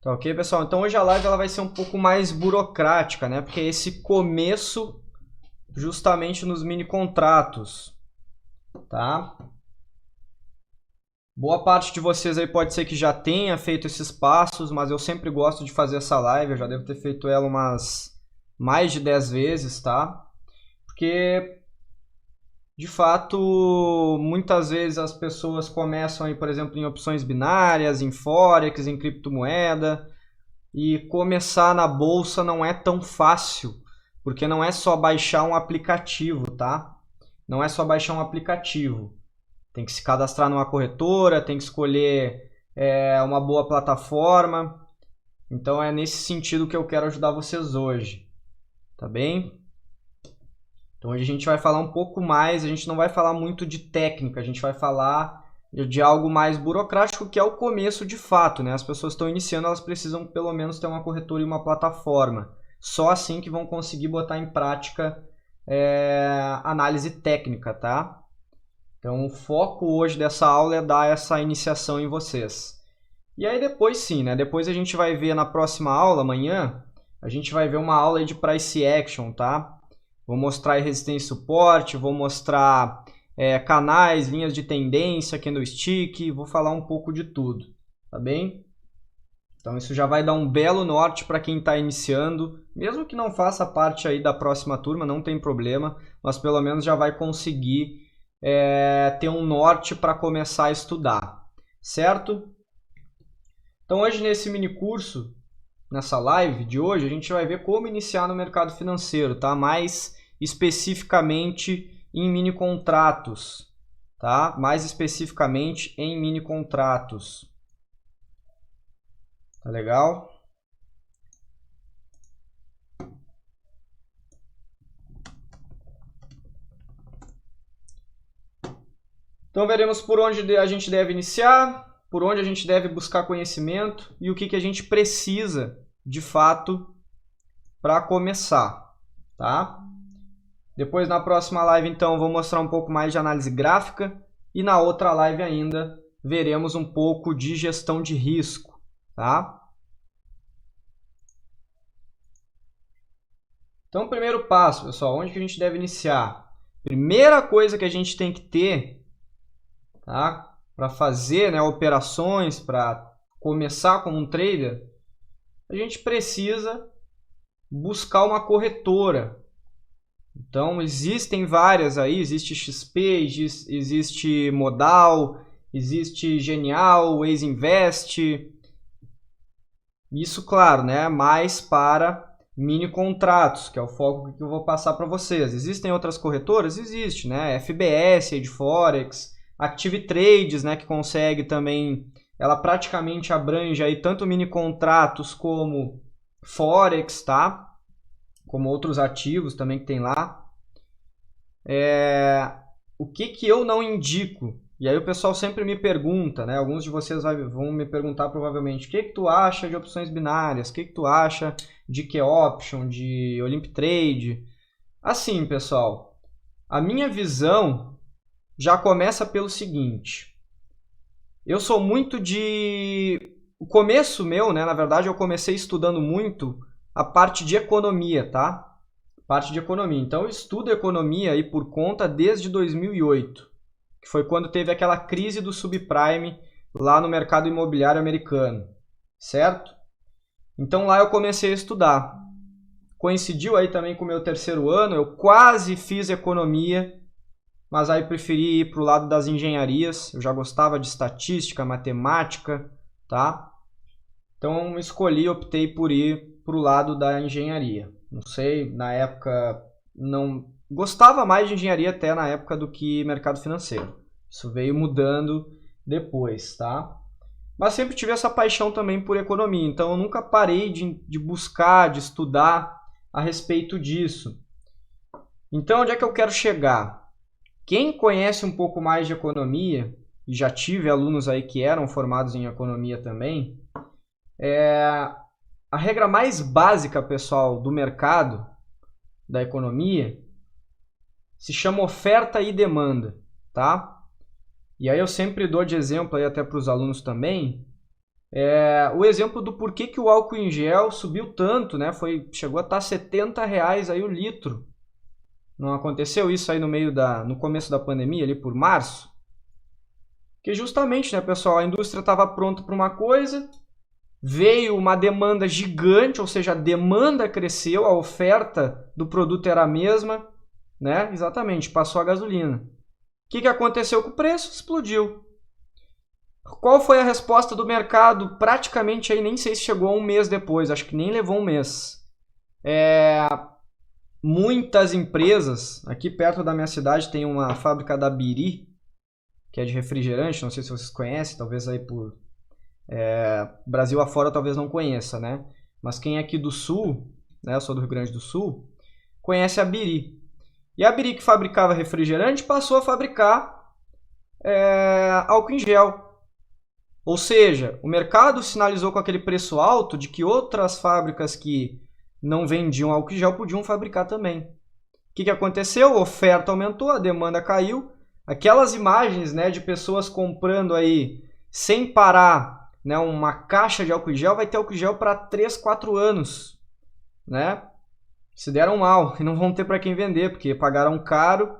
Tá ok, pessoal? Então hoje a live ela vai ser um pouco mais burocrática, né? Porque é esse começo justamente nos mini contratos, tá? Boa parte de vocês aí pode ser que já tenha feito esses passos, mas eu sempre gosto de fazer essa live, eu já devo ter feito ela umas mais de 10 vezes, tá? Porque de fato, muitas vezes as pessoas começam aí, por exemplo, em opções binárias, em forex, em criptomoeda, e começar na bolsa não é tão fácil, porque não é só baixar um aplicativo, tá? Não é só baixar um aplicativo. Tem que se cadastrar numa corretora, tem que escolher uma boa plataforma. Então é nesse sentido que eu quero ajudar vocês hoje, tá bem? Então hoje a gente vai falar um pouco mais, a gente não vai falar muito de técnica, a gente vai falar de algo mais burocrático, que é o começo de fato, né? As pessoas estão iniciando, elas precisam pelo menos ter uma corretora e uma plataforma. Só assim que vão conseguir botar em prática análise técnica, tá? Então o foco hoje dessa aula é dar essa iniciação em vocês. E aí depois sim, né? Depois a gente vai ver na próxima aula, amanhã, a gente vai ver uma aula de price action, tá? Vou mostrar resistência e suporte, vou mostrar canais, linhas de tendência, candlestick, vou falar um pouco de tudo, tá bem? Então isso já vai dar um belo norte para quem está iniciando, mesmo que não faça parte aí da próxima turma, não tem problema, mas pelo menos já vai conseguir ter um norte para começar a estudar, certo? Então hoje nesse mini curso, nessa live de hoje, a gente vai ver como iniciar no mercado financeiro, tá? Mais especificamente em mini contratos, tá? Mais especificamente em mini contratos. Tá legal? Então veremos por onde a gente deve iniciar, por onde a gente deve buscar conhecimento e o que a gente precisa, de fato, para começar, tá? Depois, na próxima live, então, vou mostrar um pouco mais de análise gráfica e na outra live ainda veremos um pouco de gestão de risco, tá? Então, primeiro passo, pessoal, onde que a gente deve iniciar? Primeira coisa que a gente tem que ter, tá? Para fazer, né, operações, para começar como um trader, a gente precisa buscar uma corretora. Então, existem várias aí, existe XP, existe Modal, existe Genial, Waze Invest. Isso, claro, né, mais para mini contratos, que é o foco que eu vou passar para vocês. Existem outras corretoras? Existe, né? FBS, de Forex, Active Trades, né, que consegue também, ela praticamente abrange aí tanto mini contratos como Forex, tá? Como outros ativos também que tem lá. O que eu não indico? E aí o pessoal sempre me pergunta, né? Alguns de vocês vão me perguntar provavelmente, o que tu acha de opções binárias? O que tu acha de K-Option, de Olymp Trade? Assim, pessoal, a minha visão já começa pelo seguinte. Eu sou muito de... O começo meu, né? Na verdade, eu comecei estudando muito a parte de economia, tá? Parte de economia. Então, eu estudo economia aí por conta desde 2008, que foi quando teve aquela crise do subprime lá no mercado imobiliário americano, certo? Então, lá eu comecei a estudar. Coincidiu aí também com o meu terceiro ano, eu quase fiz economia, mas aí preferi ir para o lado das engenharias. Eu já gostava de estatística, matemática, tá? Então, optei por ir para o lado da engenharia. Não sei, na época não gostava mais de engenharia até na época do que mercado financeiro. Isso veio mudando depois, tá? Mas sempre tive essa paixão também por economia, então eu nunca parei de buscar, de estudar a respeito disso. Então, onde é que eu quero chegar? Quem conhece um pouco mais de economia, e já tive alunos aí que eram formados em economia também, a regra mais básica, pessoal, do mercado, da economia, se chama oferta e demanda, tá? E aí eu sempre dou de exemplo aí até para os alunos também, O exemplo do porquê que o álcool em gel subiu tanto, né? Chegou a estar R$ 70 aí o litro. Não aconteceu isso aí no começo da pandemia, ali por março? Porque justamente, né, pessoal, a indústria estava pronta para uma coisa, veio uma demanda gigante, ou seja, a demanda cresceu, a oferta do produto era a mesma, né? Exatamente, passou a gasolina. O que aconteceu com o preço? Explodiu. Qual foi a resposta do mercado? Praticamente aí nem sei se chegou a um mês depois, acho que nem levou um mês. Muitas empresas, aqui perto da minha cidade tem uma fábrica da Biri, que é de refrigerante, não sei se vocês conhecem, talvez aí por Brasil afora talvez não conheça, né? Mas quem é aqui do sul, né, eu sou do Rio Grande do Sul, conhece a Biri. E a Biri que fabricava refrigerante passou a fabricar álcool em gel. Ou seja, o mercado sinalizou com aquele preço alto de que outras fábricas que não vendiam álcool em gel podiam fabricar também. O que aconteceu? A oferta aumentou, a demanda caiu. Aquelas imagens, né, de pessoas comprando aí sem parar, né, uma caixa de álcool em gel, vai ter álcool em gel para 3, 4 anos. Né? Se deram mal e não vão ter para quem vender, porque pagaram caro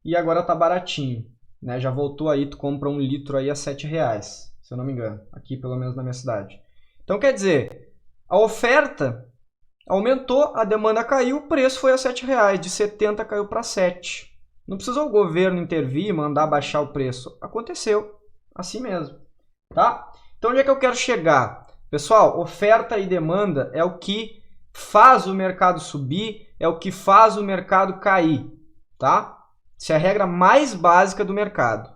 e agora está baratinho. Né? Já voltou aí, tu compra 1 litro aí a R$7, se eu não me engano, aqui pelo menos na minha cidade. Então quer dizer, a oferta aumentou, a demanda caiu, o preço foi a R$7, de 70 caiu para 7. Não precisou o governo intervir e mandar baixar o preço. Aconteceu, assim mesmo. Tá? Então onde é que eu quero chegar? Pessoal, oferta e demanda é o que faz o mercado subir, é o que faz o mercado cair. Tá? Essa é a regra mais básica do mercado.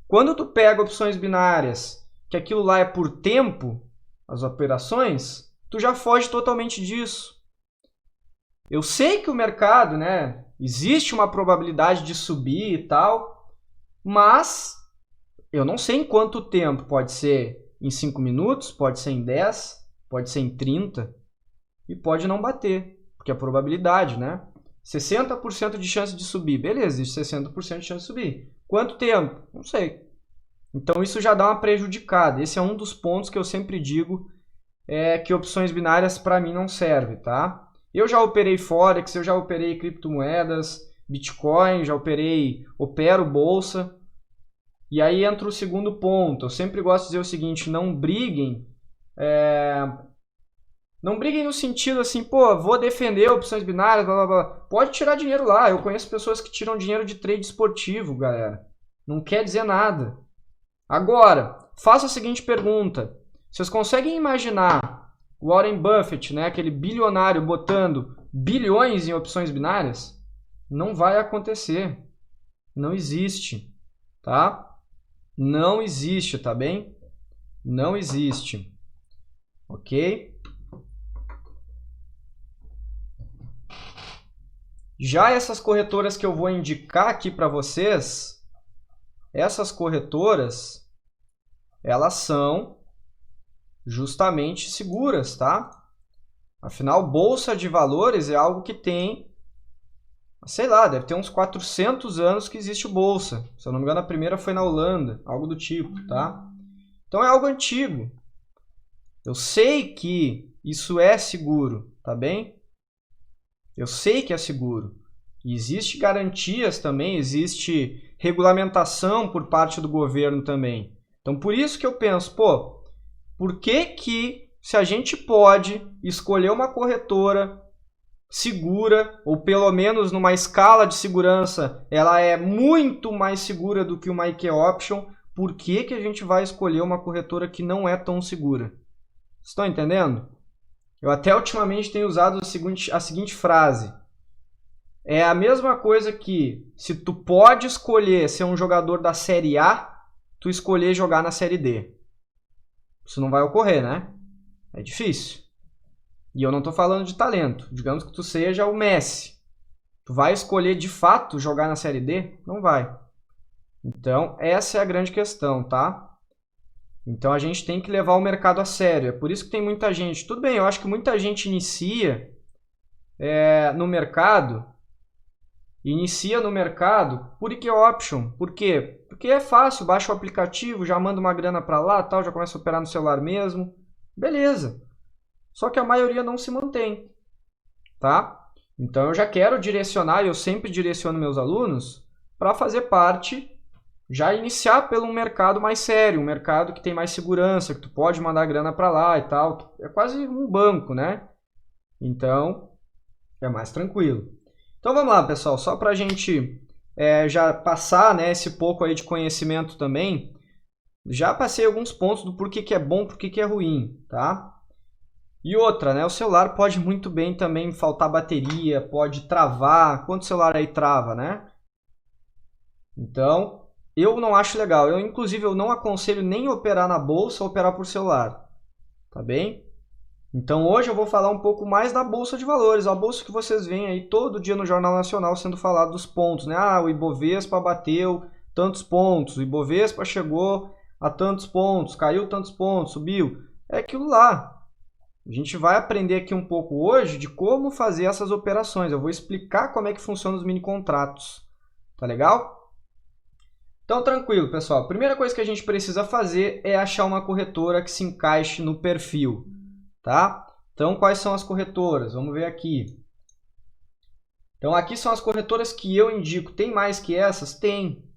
Quando tu pega opções binárias, que aquilo lá é por tempo, as operações, tu já foge totalmente disso. Eu sei que o mercado, né, existe uma probabilidade de subir e tal, mas eu não sei em quanto tempo. Pode ser em 5 minutos, pode ser em 10, pode ser em 30 e pode não bater, porque a probabilidade, né? 60% de chance de subir, beleza, existe 60% de chance de subir. Quanto tempo? Não sei. Então isso já dá uma prejudicada. Esse é um dos pontos que eu sempre digo que opções binárias para mim não servem, tá? Eu já operei Forex, eu já operei criptomoedas, Bitcoin, já opero bolsa. E aí entra o segundo ponto. Eu sempre gosto de dizer o seguinte, não briguem. Não briguem no sentido assim, pô, vou defender opções binárias, blá, blá, blá. Pode tirar dinheiro lá. Eu conheço pessoas que tiram dinheiro de trade esportivo, galera. Não quer dizer nada. Agora, faça a seguinte pergunta. Vocês conseguem imaginar Warren Buffett, né, aquele bilionário, botando bilhões em opções binárias? Não vai acontecer. Não existe. Tá? Não existe, tá bem? Não existe. Ok? Já essas corretoras que eu vou indicar aqui para vocês, essas corretoras, elas são justamente seguras, tá? Afinal, bolsa de valores é algo que tem, sei lá, deve ter uns 400 anos que existe bolsa. Se eu não me engano, a primeira foi na Holanda, algo do tipo, tá? Então é algo antigo. Eu sei que isso é seguro, tá bem? Eu sei que é seguro. E existe garantias também, existe regulamentação por parte do governo também. Então por isso que eu penso, pô, por que se a gente pode escolher uma corretora segura, ou pelo menos numa escala de segurança, ela é muito mais segura do que uma IK Option, por que a gente vai escolher uma corretora que não é tão segura? Estão entendendo? Eu até ultimamente tenho usado a seguinte frase. É a mesma coisa que se tu pode escolher ser um jogador da Série A, tu escolher jogar na Série D. Isso não vai ocorrer, né? É difícil. E eu não estou falando de talento. Digamos que tu seja o Messi. Tu vai escolher de fato jogar na Série D? Não vai. Então, essa é a grande questão, tá? Então, a gente tem que levar o mercado a sério. É por isso que tem muita gente... Tudo bem, eu acho que muita gente inicia no mercado inicia no mercado por IK Option. Por quê? Porque é fácil, baixa o aplicativo, já manda uma grana para lá, tal, já começa a operar no celular mesmo. Beleza. Só que a maioria não se mantém, tá? Então eu já quero direcionar, eu sempre direciono meus alunos para fazer parte, já iniciar pelo um mercado mais sério, um mercado que tem mais segurança, que tu pode mandar grana para lá e tal. É quase um banco, né? Então é mais tranquilo. Então vamos lá, pessoal, só para a gente já passar, né, esse pouco aí de conhecimento também. Já passei alguns pontos do porquê que é bom, porquê que é ruim, tá? E outra, né? O celular pode muito bem também faltar bateria, pode travar. Quanto celular aí trava, né? Então, eu não acho legal. Inclusive, eu não aconselho nem operar na bolsa ou operar por celular. Tá bem? Então, hoje eu vou falar um pouco mais da Bolsa de Valores. A bolsa que vocês veem aí todo dia no Jornal Nacional sendo falado dos pontos, né? Ah, o Ibovespa bateu tantos pontos. O Ibovespa chegou a tantos pontos, caiu tantos pontos, subiu. É aquilo lá. A gente vai aprender aqui um pouco hoje de como fazer essas operações. Eu vou explicar como é que funcionam os mini contratos. Tá legal? Então, tranquilo, pessoal. A primeira coisa que a gente precisa fazer é achar uma corretora que se encaixe no perfil. Tá? Então, quais são as corretoras? Vamos ver aqui. Então, aqui são as corretoras que eu indico. Tem mais que essas? Tem.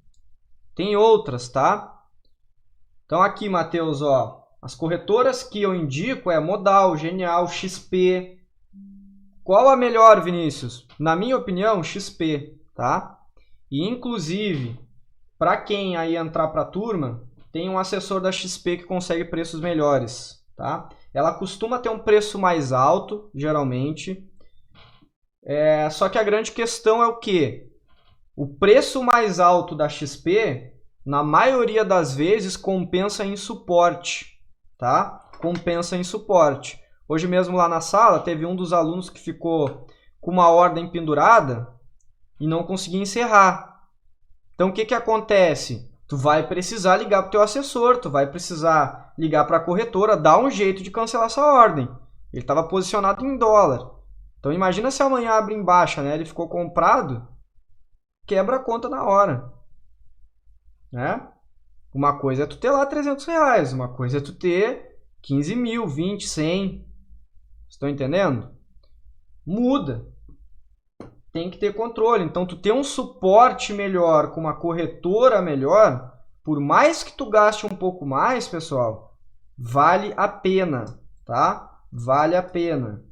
Tem outras, tá? Então, aqui, Matheus, ó. As corretoras que eu indico é Modal, Genial, XP. Qual a melhor, Vinícius? Na minha opinião, XP, tá? E inclusive, para quem aí entrar para a turma, tem um assessor da XP que consegue preços melhores, tá? Ela costuma ter um preço mais alto, geralmente. Só que a grande questão é o quê? O preço mais alto da XP, na maioria das vezes, compensa em suporte. Tá? Compensa em suporte. Hoje mesmo lá na sala teve um dos alunos que ficou com uma ordem pendurada e não conseguia encerrar. Então o que acontece? Tu vai precisar ligar para o teu assessor, tu vai precisar ligar para a corretora, dar um jeito de cancelar essa ordem. Ele estava posicionado em dólar. Então imagina se amanhã abre em baixa, né? Ele ficou comprado, quebra a conta na hora. Né? Uma coisa é tu ter lá R$300, uma coisa é tu ter 15 mil, 20, 100. Estão entendendo? Muda. Tem que ter controle. Então, tu ter um suporte melhor com uma corretora melhor, por mais que tu gaste um pouco mais, pessoal, vale a pena, tá? Vale a pena.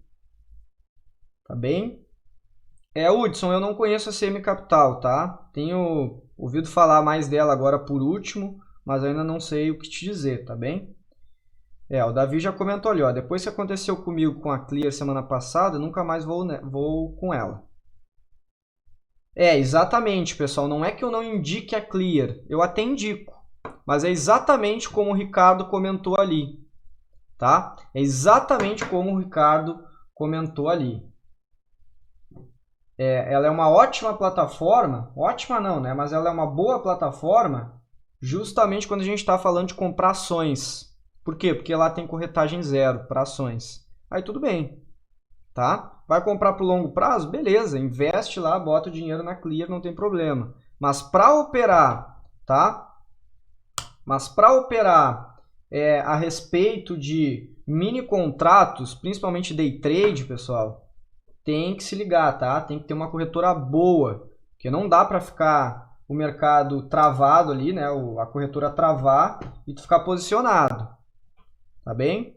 Tá bem? Hudson, eu não conheço a CM Capital, tá? Tenho ouvido falar mais dela agora por último, mas ainda não sei o que te dizer, tá bem? O Davi já comentou ali, ó, depois que aconteceu comigo com a Clear semana passada, nunca mais vou com ela. Exatamente, pessoal, não é que eu não indique a Clear, eu até indico, mas é exatamente como o Ricardo comentou ali, tá? É exatamente como o Ricardo comentou ali. Ela é uma ótima plataforma, ótima não, né? Mas ela é uma boa plataforma justamente quando a gente está falando de comprar ações. Por quê? Porque lá tem corretagem zero para ações. Aí tudo bem, tá? Vai comprar para o longo prazo? Beleza, investe lá, bota o dinheiro na Clear, não tem problema. Mas para operar, tá? Mas para operar a respeito de mini contratos, principalmente day trade, pessoal, tem que se ligar, tá? Tem que ter uma corretora boa, porque não dá para ficar o mercado travado ali, né? A corretora travar e tu ficar posicionado, tá bem?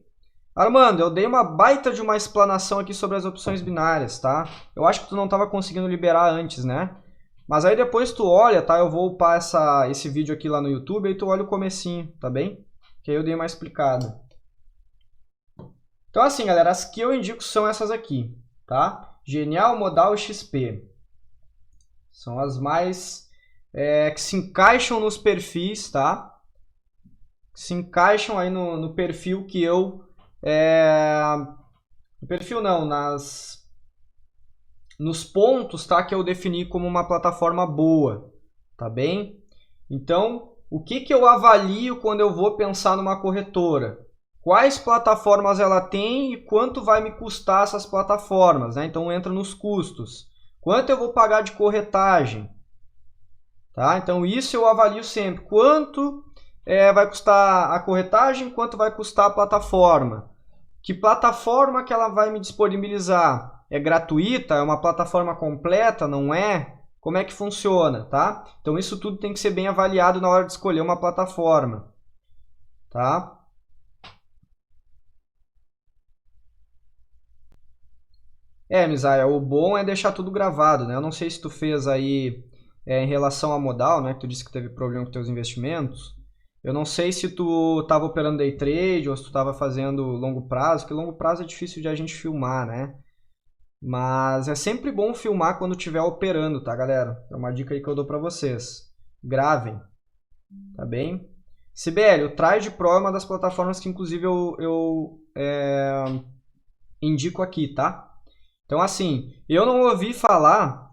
Armando, eu dei uma baita de uma explanação aqui sobre as opções binárias, tá? Eu acho que tu não estava conseguindo liberar antes, né? Mas aí depois tu olha, tá? Eu vou upar esse vídeo aqui lá no YouTube, aí tu olha o comecinho, tá bem? Que aí eu dei uma explicada. Então assim, galera, as que eu indico são essas aqui, tá? Genial, Modal e XP. São as mais que se encaixam nos perfis, tá? Se encaixam aí no perfil que eu... no perfil não, nos pontos, tá? Que eu defini como uma plataforma boa, tá bem? Então, o que eu avalio quando eu vou pensar numa corretora? Quais plataformas ela tem e quanto vai me custar essas plataformas, né? Então entra nos custos. Quanto eu vou pagar de corretagem? Tá? Então, isso eu avalio sempre. Quanto vai custar a corretagem? Quanto vai custar a plataforma? Que plataforma que ela vai me disponibilizar? É gratuita? É uma plataforma completa? Não é? Como é que funciona? Tá? Então, isso tudo tem que ser bem avaliado na hora de escolher uma plataforma. Tá? Misaia, o bom é deixar tudo gravado, né? Eu não sei se tu fez aí em relação à modal, né? Que tu disse que teve problema com teus investimentos. Eu não sei se tu estava operando day trade ou se tu estava fazendo longo prazo, porque longo prazo é difícil de a gente filmar, né? Mas é sempre bom filmar quando estiver operando, tá, galera? É uma dica aí que eu dou para vocês. Gravem, tá bem? Sibeli, o Trade Pro é uma das plataformas que inclusive eu indico aqui, tá? Então, assim, eu não ouvi falar,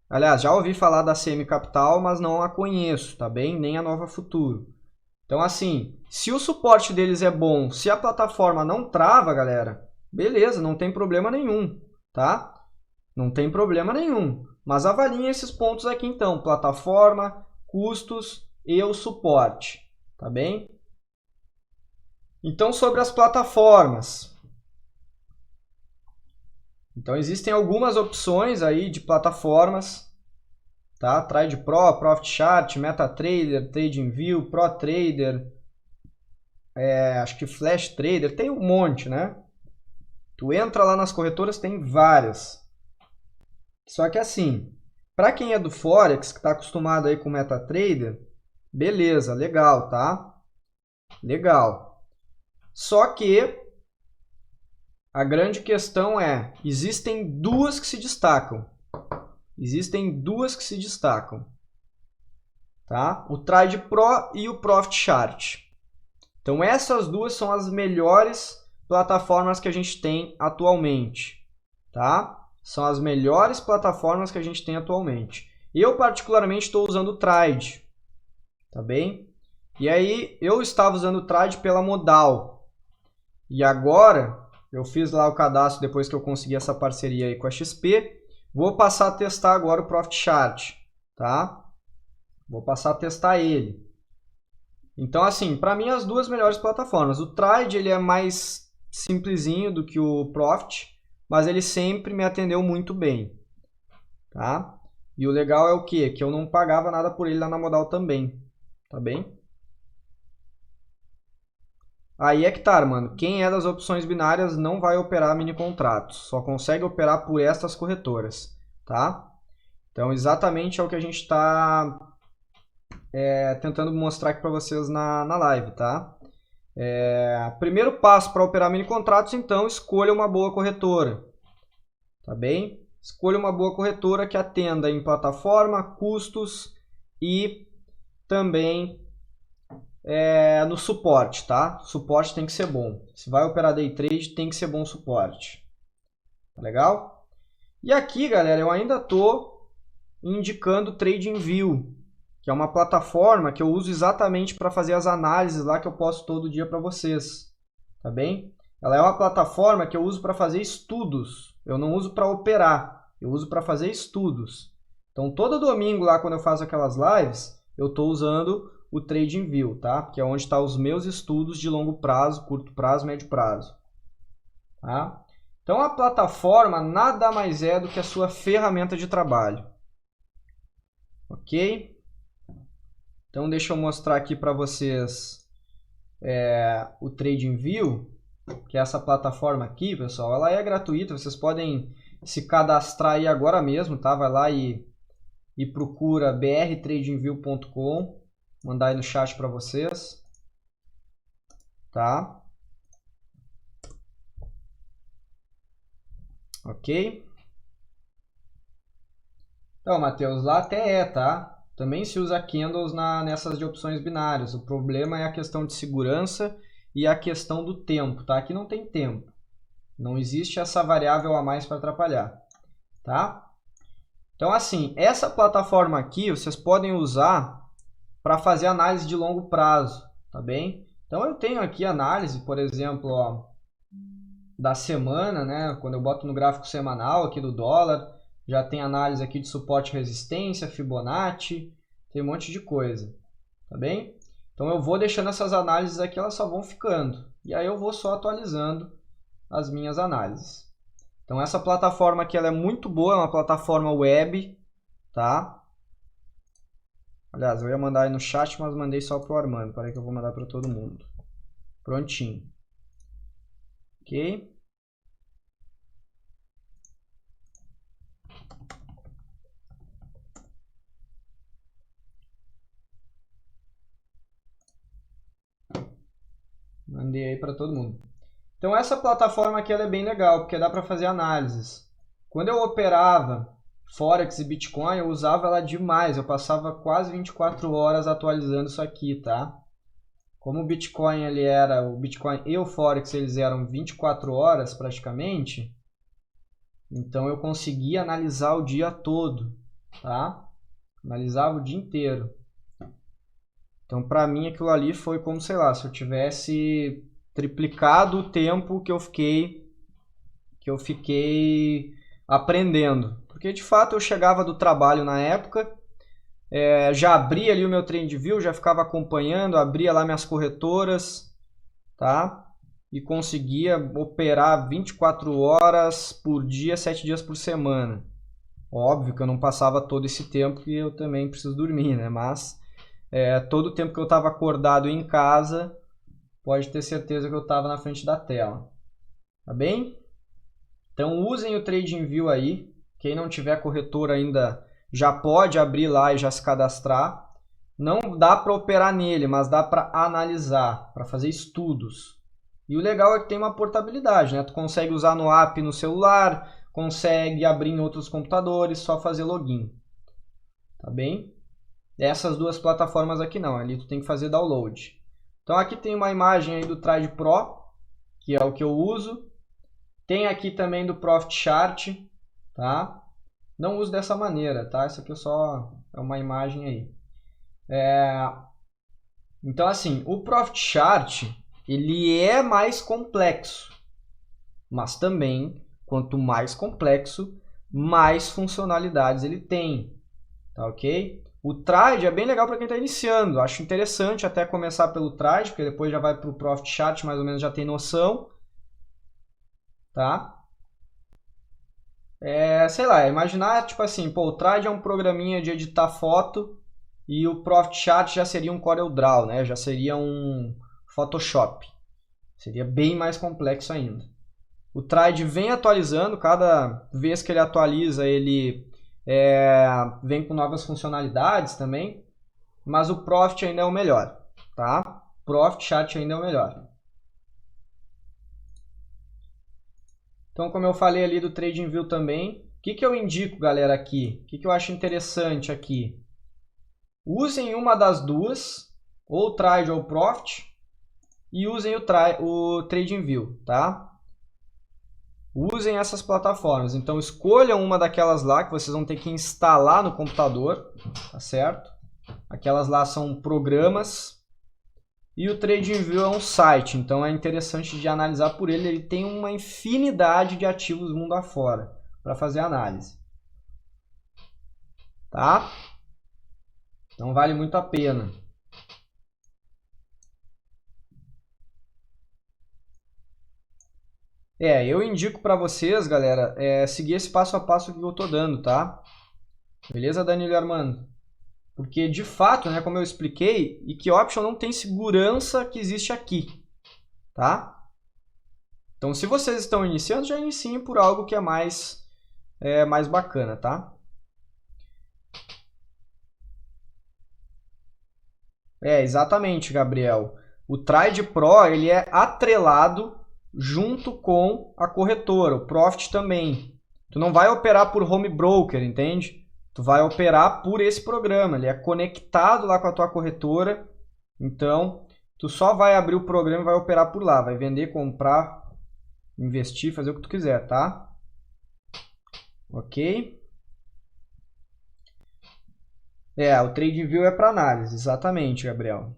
aliás, já ouvi falar da CM Capital, mas não a conheço, tá bem? Nem a Nova Futuro. Então, assim, se o suporte deles é bom, se a plataforma não trava, galera, beleza, não tem problema nenhum, tá? Não tem problema nenhum. Mas avaliem esses pontos aqui, então, plataforma, custos e o suporte, tá bem? Então, sobre as plataformas. Então, existem algumas opções aí de plataformas, tá? Trade Pro, Profit Chart, MetaTrader, TradingView, ProTrader, acho que Flash Trader, tem um monte, né? Tu entra lá nas corretoras, tem várias. Só que assim, para quem é do Forex, que está acostumado aí com MetaTrader, beleza, legal, tá? Legal. Só que a grande questão é, existem duas que se destacam. Existem duas que se destacam. Tá? O Trade Pro e o Profit Chart. Então essas duas são as melhores plataformas que a gente tem atualmente. Tá? São as melhores plataformas que a gente tem atualmente. Eu particularmente estou usando o Trade. Tá bem? E aí eu estava usando o Trade pela Modal. E agora eu fiz lá o cadastro depois que eu consegui essa parceria aí com a XP. Vou passar a testar agora o Profit Chart. Tá? Vou passar a testar ele. Então, assim, para mim as duas melhores plataformas. O Trade ele é mais simplesinho do que o Profit, mas ele sempre me atendeu muito bem. Tá? E o legal é o quê? Que eu não pagava nada por ele lá na Modal também. Tá bem? Aí é que tá, mano. Quem é das opções binárias não vai operar mini contratos. Só consegue operar por estas corretoras. Tá? Então, exatamente é o que a gente está tentando mostrar aqui para vocês na live, tá? Primeiro passo para operar mini contratos, então, escolha uma boa corretora, tá bem? Escolha uma boa corretora que atenda em plataforma, custos e também no suporte, tá? Suporte tem que ser bom. Se vai operar day trade, tem que ser bom suporte. Tá legal? E aqui, galera, eu ainda tô indicando TradingView, que é uma plataforma que eu uso exatamente para fazer as análises lá que eu posto todo dia para vocês, tá bem? Ela é uma plataforma que eu uso para fazer estudos, eu não uso para operar, eu uso para fazer estudos. Então, todo domingo lá, quando eu faço aquelas lives, eu estou usando o TradingView, tá? Que é onde estão os meus estudos de longo prazo, curto prazo, médio prazo. Tá? Então, a plataforma nada mais é do que a sua ferramenta de trabalho. Ok? Então, deixa eu mostrar aqui para vocês o TradingView, que é essa plataforma aqui, pessoal. Ela é gratuita, vocês podem se cadastrar aí agora mesmo, tá? Vai lá e procura brtradingview.com, mandar aí no chat para vocês, tá? Ok? Então, Matheus, lá até tá? Também se usa candles nessas de opções binárias. O problema é a questão de segurança e a questão do tempo, tá? Aqui não tem tempo. Não existe essa variável a mais para atrapalhar, tá? Então, assim, essa plataforma aqui vocês podem usar para fazer análise de longo prazo, tá bem? Então, eu tenho aqui análise, por exemplo, ó, da semana, né? Quando eu boto no gráfico semanal aqui do dólar, Já tem análise aqui de suporte e resistência, Fibonacci, tem um monte de coisa, tá bem? Então eu vou deixando essas análises aqui, elas só vão ficando. E aí eu vou só atualizando as minhas análises. Então essa plataforma aqui ela é muito boa, é uma plataforma web, tá? Aliás, eu ia mandar aí no chat, mas mandei só pro Armando. Peraí que eu vou mandar para todo mundo. Prontinho. Ok? Mandei aí para todo mundo. Então essa plataforma aqui ela é bem legal, porque dá para fazer análises. Quando eu operava Forex e Bitcoin, eu usava ela demais. Eu passava quase 24 horas atualizando isso aqui, tá? Como o Bitcoin o Bitcoin e o Forex eles eram 24 horas praticamente, então eu conseguia analisar o dia todo, tá? Analisava o dia inteiro. Então para mim aquilo ali foi como, sei lá, se eu tivesse triplicado o tempo que eu fiquei aprendendo. Porque de fato eu chegava do trabalho na época, já abria ali o meu TradingView, já ficava acompanhando, abria lá minhas corretoras, tá? E conseguia operar 24 horas por dia, 7 dias por semana. Óbvio que eu não passava todo esse tempo e eu também preciso dormir, né? Mas todo o tempo que eu estava acordado em casa, pode ter certeza que eu estava na frente da tela. Tá bem? Então usem o TradingView aí. Quem não tiver corretora ainda já pode abrir lá e já se cadastrar. Não dá para operar nele, mas dá para analisar, para fazer estudos. E o legal é que tem uma portabilidade, né? Tu consegue usar no app no celular, consegue abrir em outros computadores, só fazer login. Tá bem? Essas duas plataformas aqui não, ali tu tem que fazer download. Então aqui tem uma imagem aí do Trade Pro, que é o que eu uso. Tem aqui também do Profit Chart, tá? Não uso dessa maneira, tá? Isso aqui é uma imagem aí. Então assim, o Profit Chart, ele é mais complexo. Mas também, quanto mais complexo, mais funcionalidades ele tem. Tá ok? O Trade é bem legal para quem está iniciando. Acho interessante até começar pelo Trade, porque depois já vai para o Profit Chart, mais ou menos já tem noção. Tá? Sei lá, imaginar tipo assim, pô, o Trade é um programinha de editar foto e o Profit Chart já seria um CorelDRAW, né? Já seria um Photoshop. Seria bem mais complexo ainda. O Trade vem atualizando, cada vez que ele atualiza, ele vem com novas funcionalidades também, mas o Profit ainda é o melhor, tá? Profit Chart ainda é o melhor. Então, como eu falei ali do TradingView também, o que eu indico, galera, aqui? O que eu acho interessante aqui? Usem uma das duas, ou o Trade ou o Profit, e usem o TradingView, tá? Usem essas plataformas. Então, escolham uma daquelas lá que vocês vão ter que instalar no computador, tá certo? Aquelas lá são programas. E o TradingView é um site, então é interessante de analisar por ele. Ele tem uma infinidade de ativos mundo afora para fazer análise. Tá? Então vale muito a pena. Eu indico para vocês, galera, seguir esse passo a passo que eu tô dando, tá? Beleza, Danilo e Armando? Porque, de fato, né, como eu expliquei, EKOption não tem segurança que existe aqui, tá? Então, se vocês estão iniciando, já iniciem por algo que é mais bacana, tá? Exatamente, Gabriel. O Trade Pro, ele é atrelado junto com a corretora, o Profit também. Tu não vai operar por home broker, entende? Tu vai operar por esse programa, ele é conectado lá com a tua corretora, então tu só vai abrir o programa e vai operar por lá, vai vender, comprar, investir, fazer o que tu quiser, tá? Ok? O TradingView é para análise, exatamente, Gabriel.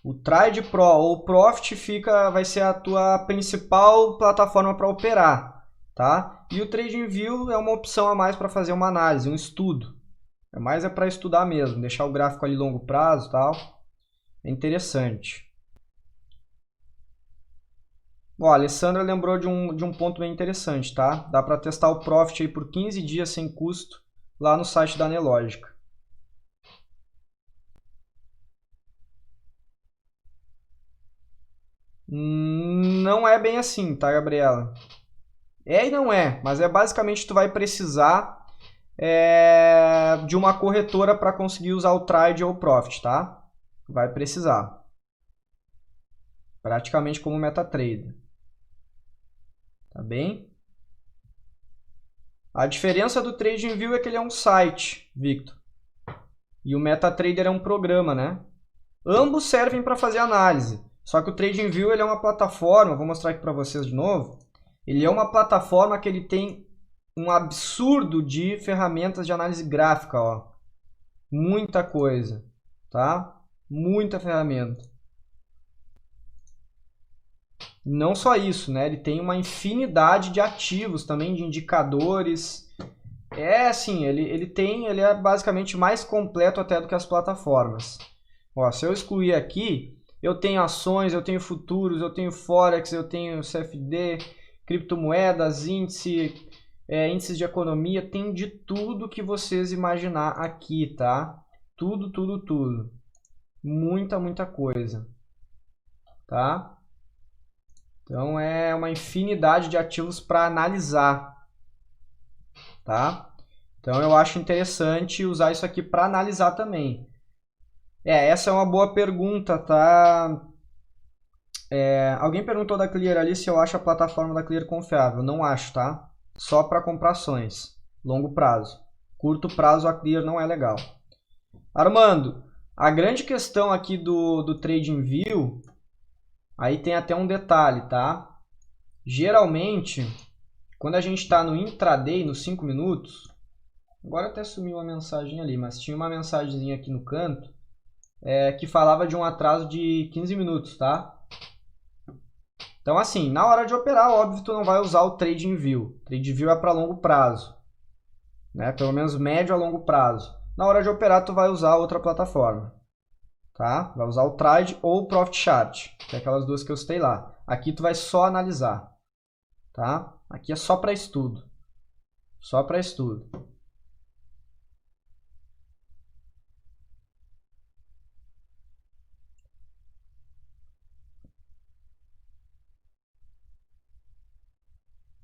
O Trade Pro ou o Profit vai ser a tua principal plataforma para operar. tá? E o TradingView é uma opção a mais para fazer uma análise, um estudo. É para estudar mesmo, deixar o gráfico ali longo prazo e tal. É interessante. Ó, a Alessandra lembrou de um ponto bem interessante, tá? Dá para testar o Profit aí por 15 dias sem custo lá no site da Nelogica. Não é bem assim, tá, Gabriela? É e não é, mas é basicamente tu vai precisar de uma corretora para conseguir usar o Trade ou o Profit, tá? Vai precisar. Praticamente como MetaTrader. Tá bem? A diferença do TradingView é que ele é um site, Victor. E o MetaTrader é um programa, né? Ambos servem para fazer análise. Só que o TradingView ele é uma plataforma, vou mostrar aqui para vocês de novo. Ele é uma plataforma que ele tem um absurdo de ferramentas de análise gráfica, ó. Muita coisa, tá? Muita ferramenta. Não só isso, né? Ele tem uma infinidade de ativos também, de indicadores. É assim, ele é basicamente mais completo até do que as plataformas. Ó, se eu excluir aqui, eu tenho ações, eu tenho futuros, eu tenho Forex, eu tenho CFD, criptomoedas, índices de economia, tem de tudo que vocês imaginar aqui, tá? Tudo, tudo, tudo. Muita, muita coisa, tá? Então é uma infinidade de ativos para analisar, tá? Então eu acho interessante usar isso aqui para analisar também. Essa é uma boa pergunta, tá? Alguém perguntou da Clear ali se eu acho a plataforma da Clear confiável. Não acho, tá? Só para comprar ações, longo prazo. Curto prazo a Clear não é legal. Armando, a grande questão aqui do TradingView, aí tem até um detalhe, tá? Geralmente, quando a gente está no intraday, nos 5 minutos, agora até sumiu uma mensagem ali, mas tinha uma mensagenzinha aqui no canto que falava de um atraso de 15 minutos, tá? Então, assim, na hora de operar, óbvio, tu não vai usar o TradingView. TradingView é para longo prazo, né? Pelo menos médio a longo prazo. Na hora de operar, tu vai usar outra plataforma, tá? Vai usar o Trade ou o Profit Chart, que é aquelas duas que eu citei lá. Aqui tu vai só analisar, tá? Aqui é só para estudo. Só para estudo.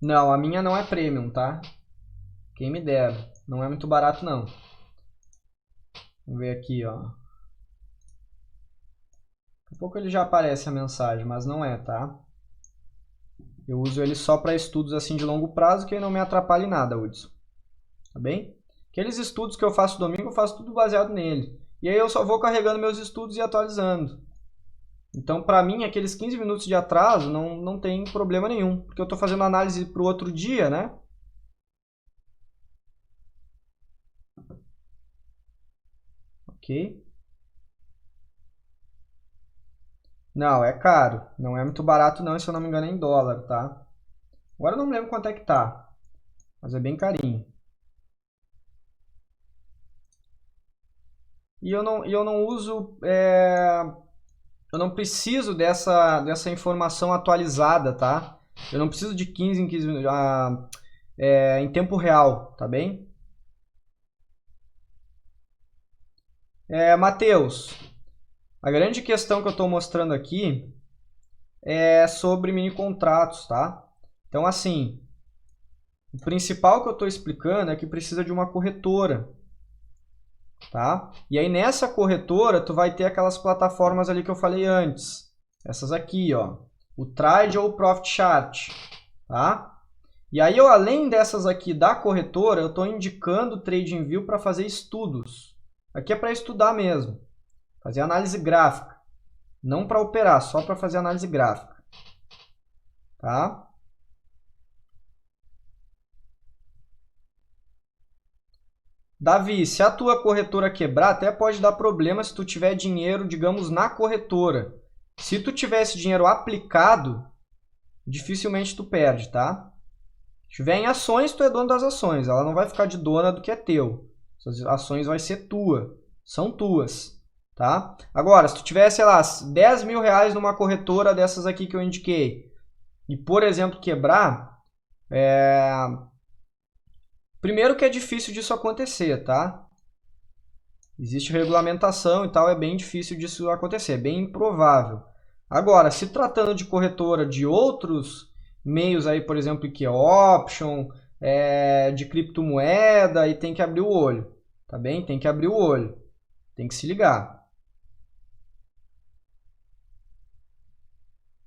Não, a minha não é Premium, tá? Quem me dera. Não é muito barato, não. Vamos ver aqui, ó. Daqui a pouco ele já aparece a mensagem, mas não é, tá? Eu uso ele só para estudos assim de longo prazo, que não me atrapalha em nada, Hudson. Tá bem? Aqueles estudos que eu faço domingo, eu faço tudo baseado nele. E aí eu só vou carregando meus estudos e atualizando. Então, para mim, aqueles 15 minutos de atraso não tem problema nenhum. Porque eu estou fazendo análise para o outro dia, né? Ok. Não, é caro. Não é muito barato não, se eu não me engano é em dólar, tá? Agora eu não me lembro quanto é que tá. Mas é bem carinho. E eu não uso... eu não preciso dessa informação atualizada, tá? Eu não preciso de 15 em 15 minutos em tempo real, tá bem? Matheus, a grande questão que eu estou mostrando aqui é sobre mini contratos, tá? Então, assim, o principal que eu estou explicando é que precisa de uma corretora, tá? E aí nessa corretora tu vai ter aquelas plataformas ali que eu falei antes, essas aqui, ó, o Trade ou o Profit Chart, tá? E aí eu, além dessas aqui da corretora, eu estou indicando o TradingView para fazer estudos. Aqui é para estudar mesmo, fazer análise gráfica, não para operar, só para fazer análise gráfica, tá? Davi, se a tua corretora quebrar, até pode dar problema se tu tiver dinheiro, digamos, na corretora. Se tu tiver esse dinheiro aplicado, dificilmente tu perde, tá? Se tiver em ações, tu é dono das ações. Ela não vai ficar de dona do que é teu. Essas ações vai ser tua. São tuas. Tá? Agora, se tu tiver, sei lá, 10 mil reais numa corretora dessas aqui que eu indiquei, e, por exemplo, quebrar, primeiro que é difícil disso acontecer, tá? Existe regulamentação e tal, é bem difícil disso acontecer, é bem improvável. Agora, se tratando de corretora de outros meios aí, por exemplo, que é option, de criptomoeda, e tem que abrir o olho, tá bem? Tem que abrir o olho, tem que se ligar.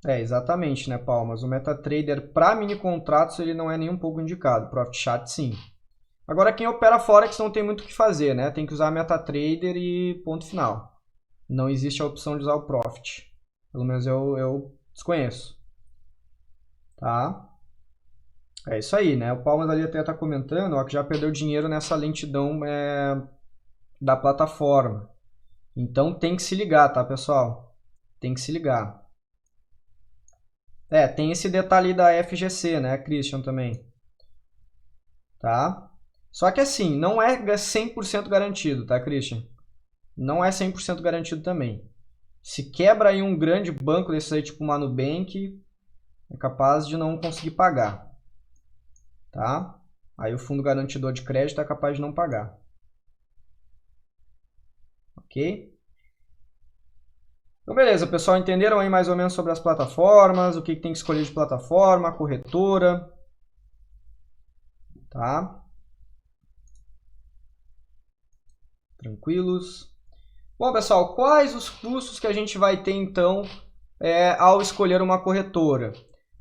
Exatamente, né, Paulo? Mas o MetaTrader para mini contratos ele não é nem um pouco indicado. Profit Chat, sim. Agora, quem opera Forex não tem muito o que fazer, né? Tem que usar MetaTrader e ponto final. Não existe a opção de usar o Profit. Pelo menos eu desconheço. Tá? É isso aí, né? O Palmas ali até está comentando ó, que já perdeu dinheiro nessa lentidão da plataforma. Então tem que se ligar, tá, pessoal? Tem que se ligar. Tem esse detalhe da FGC, né, Christian, também. Tá? Só que assim, não é 100% garantido, tá, Christian? Não é 100% garantido também. Se quebra aí um grande banco desses aí, tipo o Manubank, é capaz de não conseguir pagar. Tá? Aí o fundo garantidor de crédito é capaz de não pagar. Ok? Então, beleza, pessoal. Entenderam aí mais ou menos sobre as plataformas, o que tem que escolher de plataforma, corretora. Tá? Tranquilos. Bom, pessoal, quais os custos que a gente vai ter, então, ao escolher uma corretora?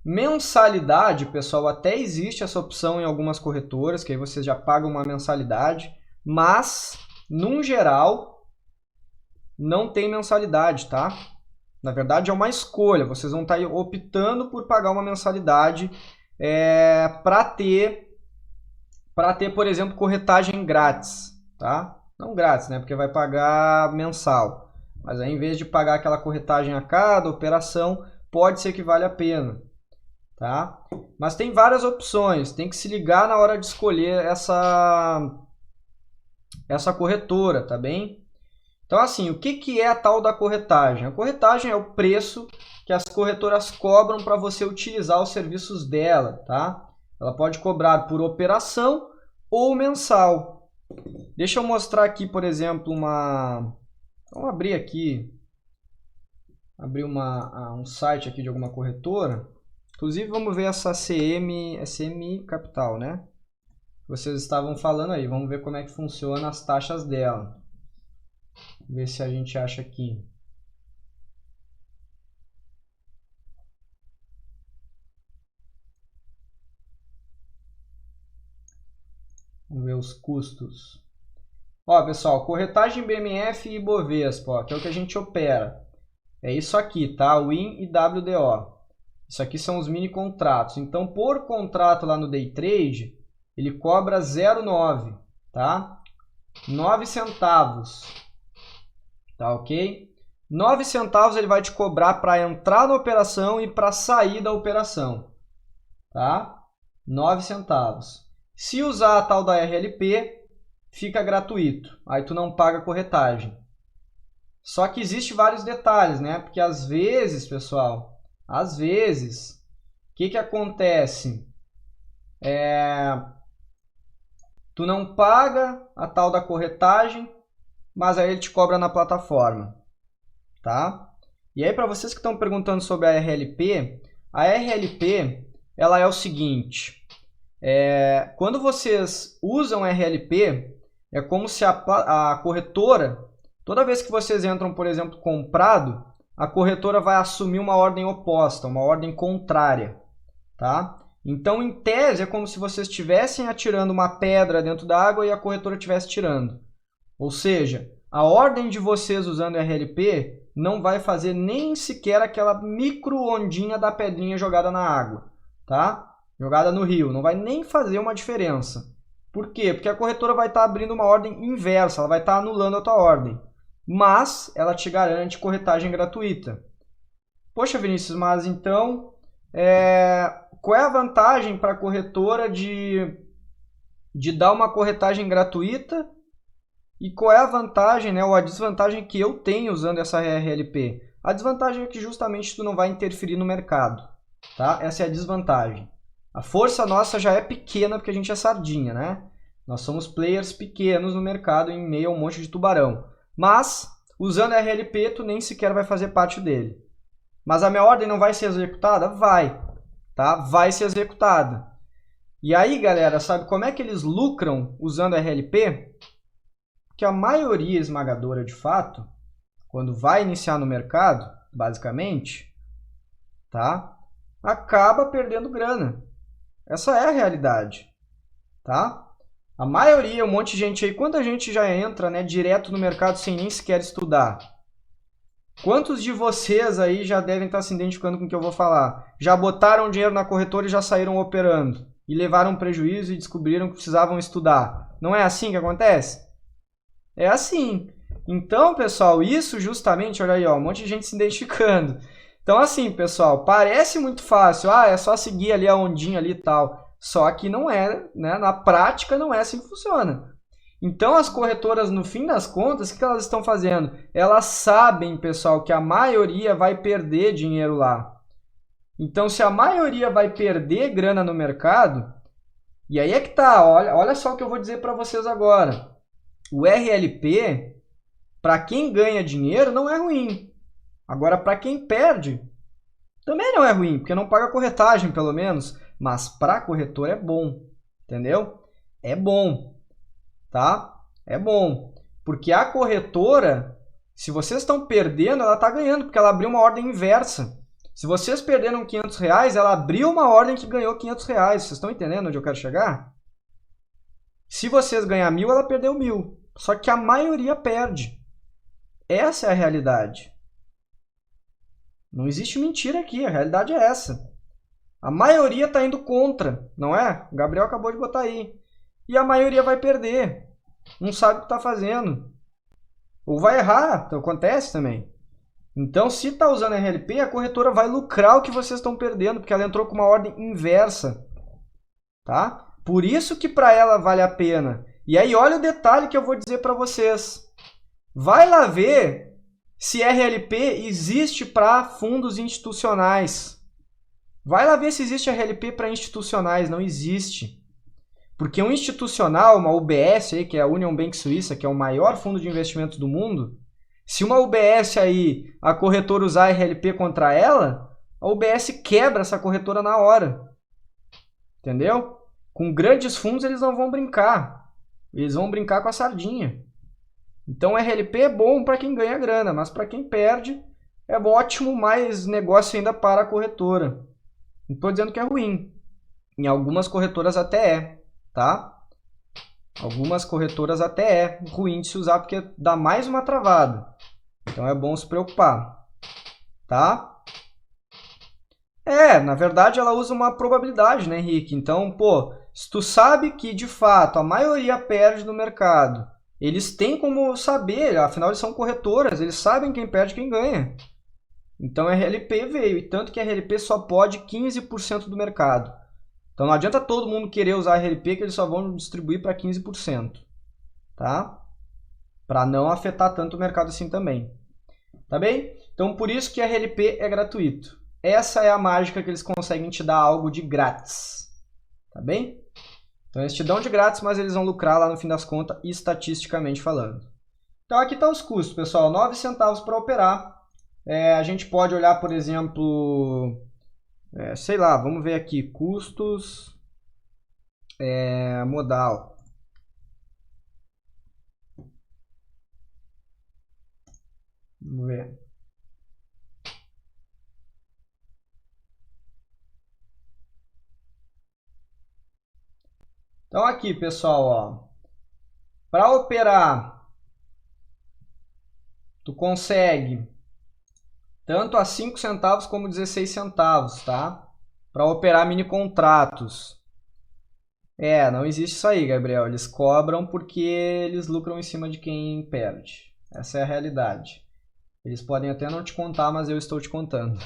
Mensalidade, pessoal, até existe essa opção em algumas corretoras, que aí vocês já pagam uma mensalidade, mas, num geral, não tem mensalidade, tá? Na verdade, é uma escolha, vocês vão estar optando por pagar uma mensalidade para ter, por exemplo, corretagem grátis, tá? Não grátis, né? Porque vai pagar mensal. Mas aí, em vez de pagar aquela corretagem a cada operação, pode ser que vale a pena. Tá? Mas tem várias opções. Tem que se ligar na hora de escolher essa corretora, tá bem? Então, assim, o que é a tal da corretagem? A corretagem é o preço que as corretoras cobram para você utilizar os serviços dela, tá? Ela pode cobrar por operação ou mensal. Deixa eu mostrar aqui, por exemplo, vamos abrir aqui. Abrir um site aqui de alguma corretora. Inclusive, vamos ver essa CMI Capital, né? Vocês estavam falando aí. Vamos ver como é que funciona as taxas dela. Ver se a gente acha aqui. Vamos ver os custos. Ó, pessoal, corretagem BMF e Ibovespa, ó, que é o que a gente opera. É isso aqui, tá? WIN e WDO. Isso aqui são os mini contratos. Então, por contrato lá no Day Trade, ele cobra 0,9, tá? 9 centavos. Tá ok? 9 centavos ele vai te cobrar para entrar na operação e para sair da operação. Tá? 9 centavos. Se usar a tal da RLP, fica gratuito. Aí tu não paga corretagem. Só que existe vários detalhes, né? Porque às vezes, pessoal, às vezes, o que acontece? Tu não paga a tal da corretagem, mas aí ele te cobra na plataforma, tá? E aí, para vocês que estão perguntando sobre a RLP ela é o seguinte, quando vocês usam RLP, é como se a corretora, toda vez que vocês entram, por exemplo, comprado, a corretora vai assumir uma ordem oposta, uma ordem contrária, tá? Então, em tese, é como se vocês estivessem atirando uma pedra dentro da água e a corretora estivesse tirando. Ou seja, a ordem de vocês usando RLP não vai fazer nem sequer aquela micro ondinha da pedrinha jogada na água, tá? Jogada no rio, não vai nem fazer uma diferença. Por quê? Porque a corretora vai estar abrindo uma ordem inversa, ela vai estar anulando a tua ordem. Mas ela te garante corretagem gratuita. Poxa, Vinícius, mas então qual é a vantagem para a corretora de dar uma corretagem gratuita e qual é a vantagem, né, ou a desvantagem que eu tenho usando essa RLP? A desvantagem é que justamente tu não vai interferir no mercado, tá? Essa é a desvantagem. A força nossa já é pequena porque a gente é sardinha, né? Nós somos players pequenos no mercado em meio a um monte de tubarão. Mas, usando a RLP, tu nem sequer vai fazer parte dele. Mas a minha ordem não vai ser executada? Vai, tá? Vai ser executada. E aí, galera, sabe como é que eles lucram usando a RLP? Que a maioria esmagadora, de fato, quando vai iniciar no mercado, basicamente, tá? Acaba perdendo grana. Essa é a realidade, tá? A maioria, um monte de gente aí, quanta gente já entra, né, direto no mercado sem nem sequer estudar? Quantos de vocês aí já devem estar se identificando com o que eu vou falar? Já botaram dinheiro na corretora e já saíram operando? E levaram prejuízo e descobriram que precisavam estudar? Não é assim que acontece? É assim. Então, pessoal, isso justamente, olha aí, ó, um monte de gente se identificando. Então, assim, pessoal, parece muito fácil. Ah, é só seguir ali a ondinha ali e tal. Só que não é, né? Na prática não é assim que funciona. Então, as corretoras, no fim das contas, o que elas estão fazendo? Elas sabem, pessoal, que a maioria vai perder dinheiro lá. Então, se a maioria vai perder grana no mercado, e aí é que tá, olha só o que eu vou dizer para vocês agora. O RLP, para quem ganha dinheiro, não é ruim. Agora, para quem perde, também não é ruim, porque não paga corretagem, pelo menos. Mas para a corretora é bom, entendeu? É bom, tá? É bom. Porque a corretora, se vocês estão perdendo, ela está ganhando, porque ela abriu uma ordem inversa. Se vocês perderam R$500, ela abriu uma ordem que ganhou R$500. Vocês estão entendendo onde eu quero chegar? Se vocês ganhar 1.000, ela perdeu 1.000. Só que a maioria perde. Essa é a realidade. Não existe mentira aqui, a realidade é essa. A maioria está indo contra, não é? O Gabriel acabou de botar aí. E a maioria vai perder. Não sabe o que está fazendo. Ou vai errar, então acontece também. Então, se está usando RLP, a corretora vai lucrar o que vocês estão perdendo, porque ela entrou com uma ordem inversa. Tá? Por isso que para ela vale a pena. E aí, olha o detalhe que eu vou dizer para vocês. Vai lá ver se RLP existe para fundos institucionais. Vai lá ver se existe RLP para institucionais. Não existe. Porque um institucional, uma UBS, aí, que é a Union Bank Suíça, que é o maior fundo de investimentos do mundo, se uma UBS aí, a corretora usar RLP contra ela, a UBS quebra essa corretora na hora. Entendeu? Com grandes fundos eles não vão brincar. Eles vão brincar com a sardinha. Então, RLP é bom para quem ganha grana, mas para quem perde, é ótimo, mais negócio ainda para a corretora. Não estou dizendo que é ruim. Em algumas corretoras até é, tá? Algumas corretoras até é ruim de se usar porque dá mais uma travada. Então, é bom se preocupar, tá? Na verdade, ela usa uma probabilidade, né, Henrique? Então, pô, se tu sabe que, de fato, a maioria perde no mercado, eles têm como saber, afinal eles são corretoras, eles sabem quem perde e quem ganha. Então a RLP veio, e tanto que a RLP só pode 15% do mercado. Então não adianta todo mundo querer usar a RLP, que eles só vão distribuir para 15%. Tá? Para não afetar tanto o mercado assim também. Tá bem? Então por isso que a RLP é gratuito. Essa é a mágica que eles conseguem te dar algo de grátis. Tá bem? Então eles te dão de grátis, mas eles vão lucrar lá no fim das contas, estatisticamente falando. Então aqui estão os custos, pessoal. 9 centavos para operar. A gente pode olhar, por exemplo, sei lá, vamos ver aqui, custos, modal. Vamos ver. Então aqui, pessoal, para operar, tu consegue tanto a 5 centavos como 16 centavos, tá? Para operar mini contratos. Não existe isso aí, Gabriel. Eles cobram porque eles lucram em cima de quem perde. Essa é a realidade. Eles podem até não te contar, mas eu estou te contando.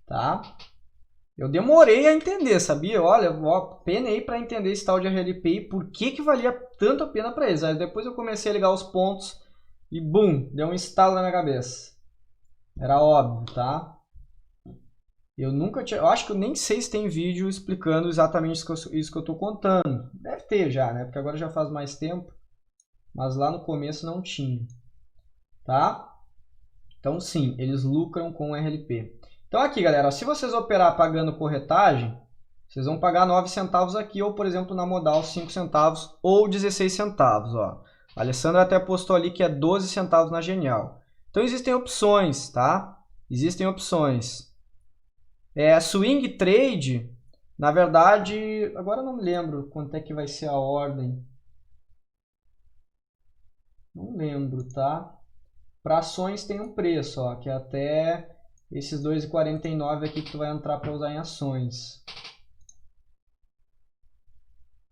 Tá? Eu demorei a entender, sabia? Olha, penei para entender esse tal de RLP e por que valia tanto a pena para eles. Aí depois eu comecei a ligar os pontos e bum, deu um estalo na minha cabeça. Era óbvio, tá? Eu nunca tinha... Eu acho que eu nem sei se tem vídeo explicando exatamente isso que eu estou contando. Deve ter já, né? Porque agora já faz mais tempo. Mas lá no começo não tinha. Tá? Então sim, eles lucram com o RLP. Então aqui, galera, se vocês operar pagando corretagem, vocês vão pagar 9 centavos aqui, ou por exemplo na modal 5 centavos ou 16 centavos. Ó. A Alessandra até postou ali que é 12 centavos na Genial. Então existem opções, tá? Existem opções. Swing trade, na verdade, agora eu não me lembro quanto é que vai ser a ordem. Não lembro, tá? Para ações tem um preço, ó, que é até esses 2,49 aqui que tu vai entrar para usar em ações.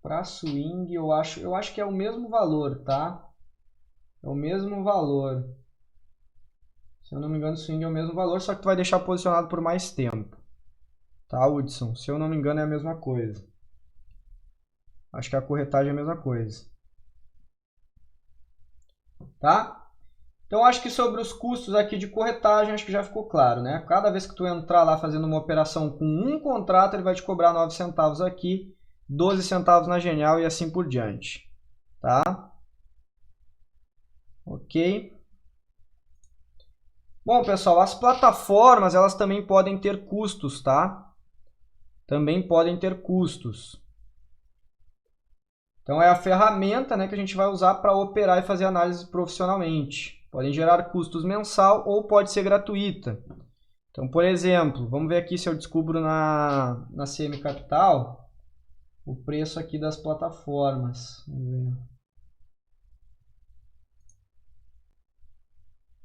Para swing eu acho que é o mesmo valor, tá? É o mesmo valor. Se eu não me engano, swing é o mesmo valor, só que tu vai deixar posicionado por mais tempo. Tá, Hudson? Se eu não me engano é a mesma coisa. Acho que a corretagem é a mesma coisa. Tá? Então, acho que sobre os custos aqui de corretagem, acho que já ficou claro, né? Cada vez que tu entrar lá fazendo uma operação com um contrato, ele vai te cobrar 9 centavos aqui, 12 centavos na Genial e assim por diante. Tá? Ok? Bom, pessoal, as plataformas, elas também podem ter custos, tá? Também podem ter custos. Então, é a ferramenta, né, que a gente vai usar para operar e fazer análise profissionalmente. Podem gerar custos mensal ou pode ser gratuita. Então, por exemplo, vamos ver aqui se eu descubro na CM Capital o preço aqui das plataformas.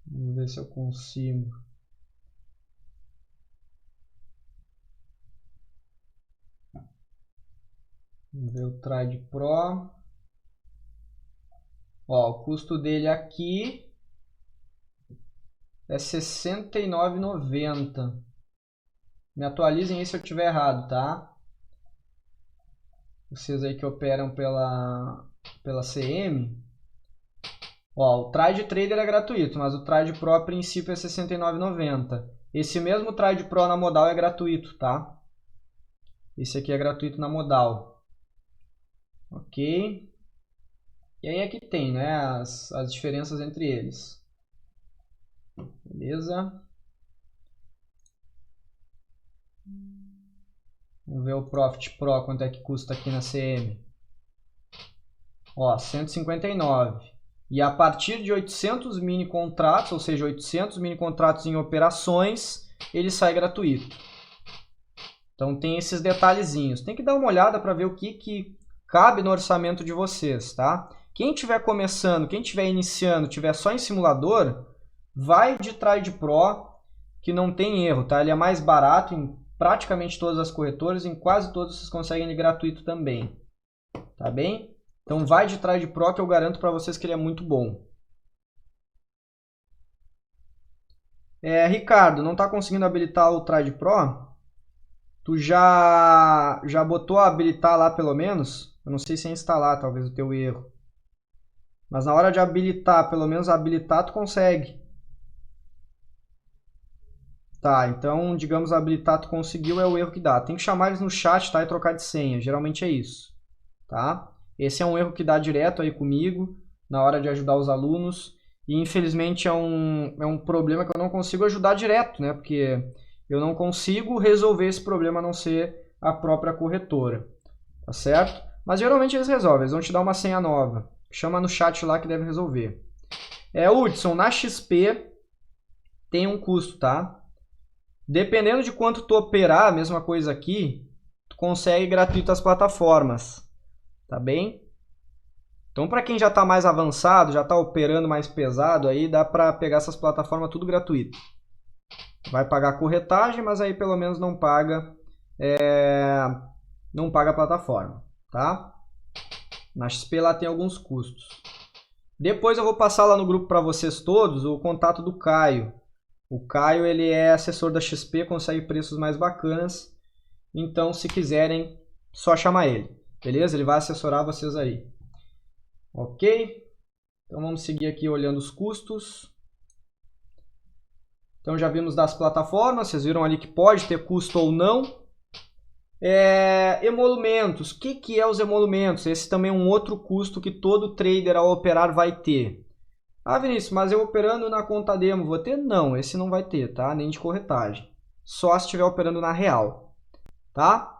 Vamos ver se eu consigo. Vamos ver o Trade Pro. Ó, o custo dele aqui é R$ 69,90. Me atualizem aí se eu estiver errado, tá? Vocês aí que operam pela CM. Ó, o Trade Trader é gratuito, mas o Trade Pro a princípio é R$ 69,90. Esse mesmo Trade Pro na modal é gratuito, tá? Esse aqui é gratuito na modal. Ok? E aí aqui tem, né, as diferenças entre eles. Beleza? Vamos ver o Profit Pro, quanto é que custa aqui na CM. Ó, 159. E a partir de 800 mini contratos, ou seja, 800 mini contratos em operações, ele sai gratuito. Então tem esses detalhezinhos. Tem que dar uma olhada para ver o que cabe no orçamento de vocês, tá? Quem estiver começando, quem estiver iniciando, estiver só em simulador, vai de Trade Pro, que não tem erro, tá? Ele é mais barato em praticamente todas as corretoras, em quase todas vocês conseguem ele gratuito também, tá bem? Então vai de Trade Pro que eu garanto para vocês que ele é muito bom. Ricardo, não está conseguindo habilitar o Trade Pro? Tu já botou a habilitar lá pelo menos? Eu não sei se é instalar, talvez o teu erro. Mas na hora de habilitar, pelo menos habilitar, tu consegue. Tá, então, digamos, habilitar tu conseguiu, é o erro que dá. Tem que chamar eles no chat, tá? E trocar de senha. Geralmente é isso, tá? Esse é um erro que dá direto aí comigo, na hora de ajudar os alunos. E, infelizmente, é um problema que eu não consigo ajudar direto, né? Porque eu não consigo resolver esse problema a não ser a própria corretora, tá certo? Mas, geralmente, eles resolvem. Eles vão te dar uma senha nova. Chama no chat lá que deve resolver. Hudson, na XP tem um custo, tá? Dependendo de quanto tu operar, a mesma coisa aqui, tu consegue gratuito as plataformas, tá bem? Então, para quem já está mais avançado, já está operando mais pesado, aí dá para pegar essas plataformas tudo gratuito. Vai pagar corretagem, mas aí pelo menos não paga a plataforma, tá? Na XP lá tem alguns custos. Depois eu vou passar lá no grupo para vocês todos o contato do Caio. O Caio, ele é assessor da XP, consegue preços mais bacanas Então, se quiserem, só chamar ele. Beleza? Ele vai assessorar vocês aí. Ok? Então, vamos seguir aqui olhando os custos. Então, já vimos das plataformas. Vocês viram ali que pode ter custo ou não. Emolumentos. O que é os emolumentos? Esse também é um outro custo que todo trader ao operar vai ter. Ah, Vinícius, mas eu operando na conta demo vou ter? Não, esse não vai ter, tá? Nem de corretagem. Só se estiver operando na real, tá?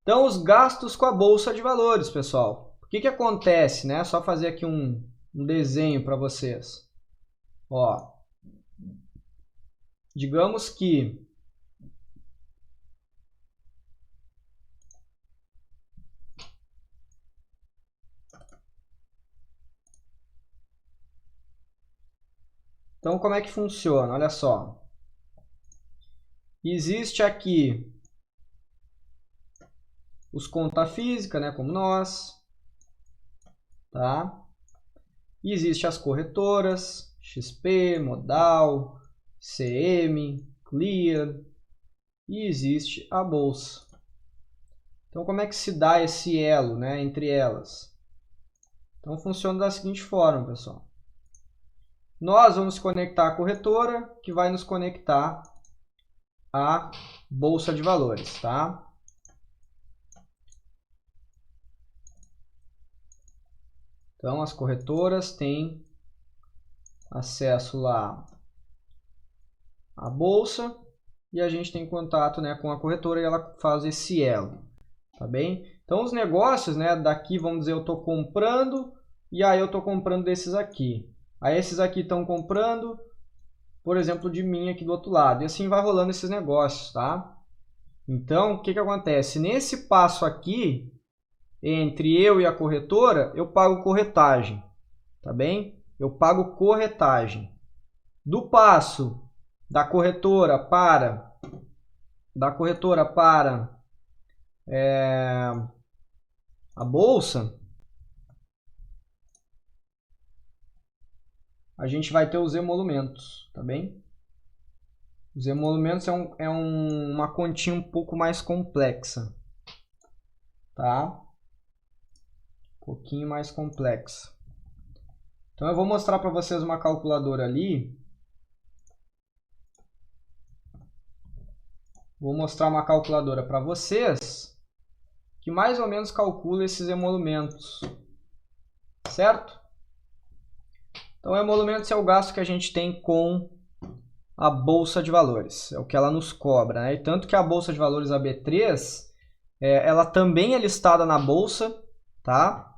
Então, os gastos com a Bolsa de Valores, pessoal. O que acontece, né? Só fazer aqui um desenho para vocês. Ó, digamos que então, como é que funciona? Olha só. Existe aqui os conta física, né, como nós, tá? E existe as corretoras, XP, Modal, CM, Clear, e existe a bolsa. Então, como é que se dá esse elo, né, entre elas? Então, funciona da seguinte forma, pessoal. Nós vamos conectar a corretora, que vai nos conectar à bolsa de valores, tá? Então, as corretoras têm acesso lá à bolsa e a gente tem contato, né, com a corretora e ela faz esse elo, tá bem? Então, os negócios, né, daqui, vamos dizer, eu estou comprando e aí eu estou comprando desses aqui. Aí esses aqui estão comprando, por exemplo, de mim aqui do outro lado. E assim vai rolando esses negócios, tá? Então, o que acontece? Nesse passo aqui, entre eu e a corretora, eu pago corretagem, tá bem? Eu pago corretagem. Do passo da corretora para a bolsa, a gente vai ter os emolumentos, tá bem? Os emolumentos é uma continha um pouco mais complexa, tá? Um pouquinho mais complexa. Então eu vou mostrar para vocês uma calculadora ali. Vou mostrar uma calculadora para vocês que mais ou menos calcula esses emolumentos, certo? Então, emolumentos é o gasto que a gente tem com a Bolsa de Valores, é o que ela nos cobra, né? E tanto que a Bolsa de Valores, a B3, ela também é listada na Bolsa, tá?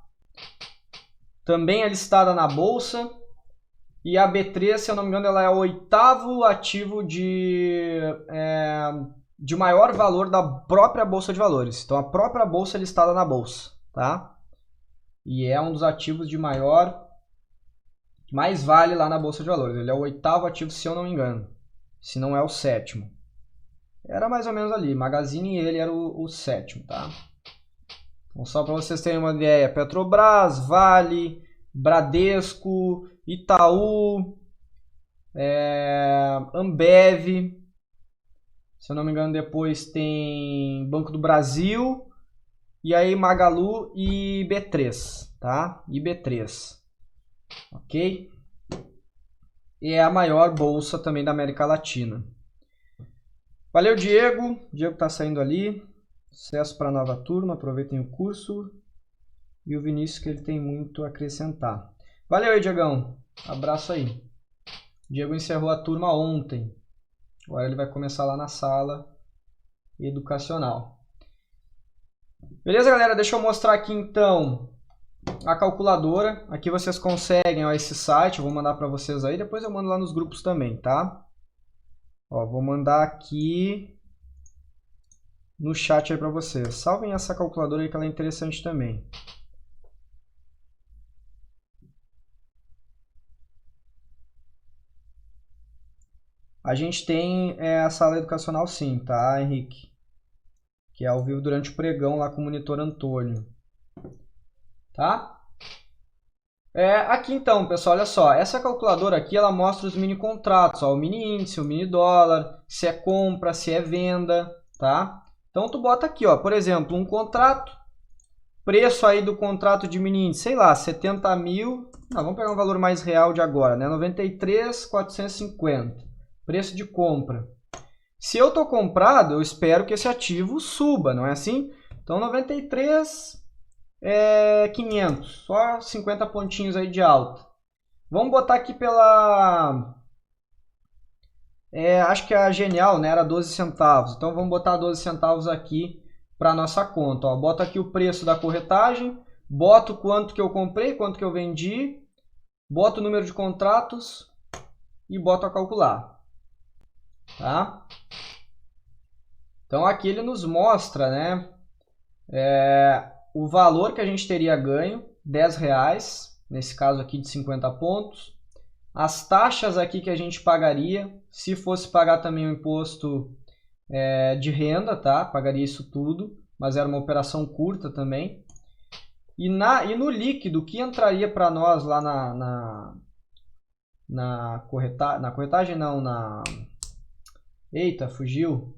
Também é listada na Bolsa, e a B3, se eu não me engano, ela é o 8º ativo de maior valor da própria Bolsa de Valores. Então, a própria Bolsa é listada na Bolsa, tá? E é um dos ativos de que mais vale lá na Bolsa de Valores. Ele é o 8º ativo, se eu não me engano. Se não é o 7º. Era mais ou menos ali. Magazine e ele era o 7º, tá? Então, só para vocês terem uma ideia. Petrobras, Vale, Bradesco, Itaú, Ambev. Se eu não me engano, depois tem Banco do Brasil. E aí Magalu e B3, tá? E B3. Ok? E é a maior bolsa também da América Latina. Valeu, Diego. Diego está saindo ali. Sucesso para a nova turma. Aproveitem o curso. E o Vinícius, que ele tem muito a acrescentar. Valeu aí, Diegão. Abraço aí. O Diego encerrou a turma ontem. Agora ele vai começar lá na sala educacional. Beleza, galera? Deixa eu mostrar aqui, então, a calculadora. Aqui vocês conseguem, ó, esse site, eu vou mandar para vocês aí, depois eu mando lá nos grupos também, tá? Ó, vou mandar aqui no chat aí para vocês. Salvem essa calculadora aí que ela é interessante também. A gente tem a sala educacional sim, tá, Henrique? Que é ao vivo durante o pregão lá com o monitor Antônio. Tá? Aqui então, pessoal, olha só. Essa calculadora aqui, ela mostra os mini contratos. Ó, o mini índice, o mini dólar, se é compra, se é venda, tá? Então tu bota aqui, ó, por exemplo, um contrato, preço aí do contrato de mini índice, sei lá, 70 mil, vamos pegar um valor mais real de agora, né? 93.450, preço de compra. Se eu estou comprado, eu espero que esse ativo suba, não é assim? Então 93.500, só 50 pontinhos aí de alta. Vamos botar aqui pela... acho que a Genial, né, era 12 centavos. Então vamos botar 12 centavos aqui para nossa conta. Ó, bota aqui o preço da corretagem, boto quanto que eu comprei, quanto que eu vendi, boto o número de contratos e boto a calcular. Tá? Então aqui ele nos mostra, né, o valor que a gente teria ganho, R$10, nesse caso aqui de 50 pontos. As taxas aqui que a gente pagaria, se fosse pagar também o imposto de renda, tá? Pagaria isso tudo, mas era uma operação curta também. E no líquido, que entraria para nós lá na corretagem, não, eita, fugiu.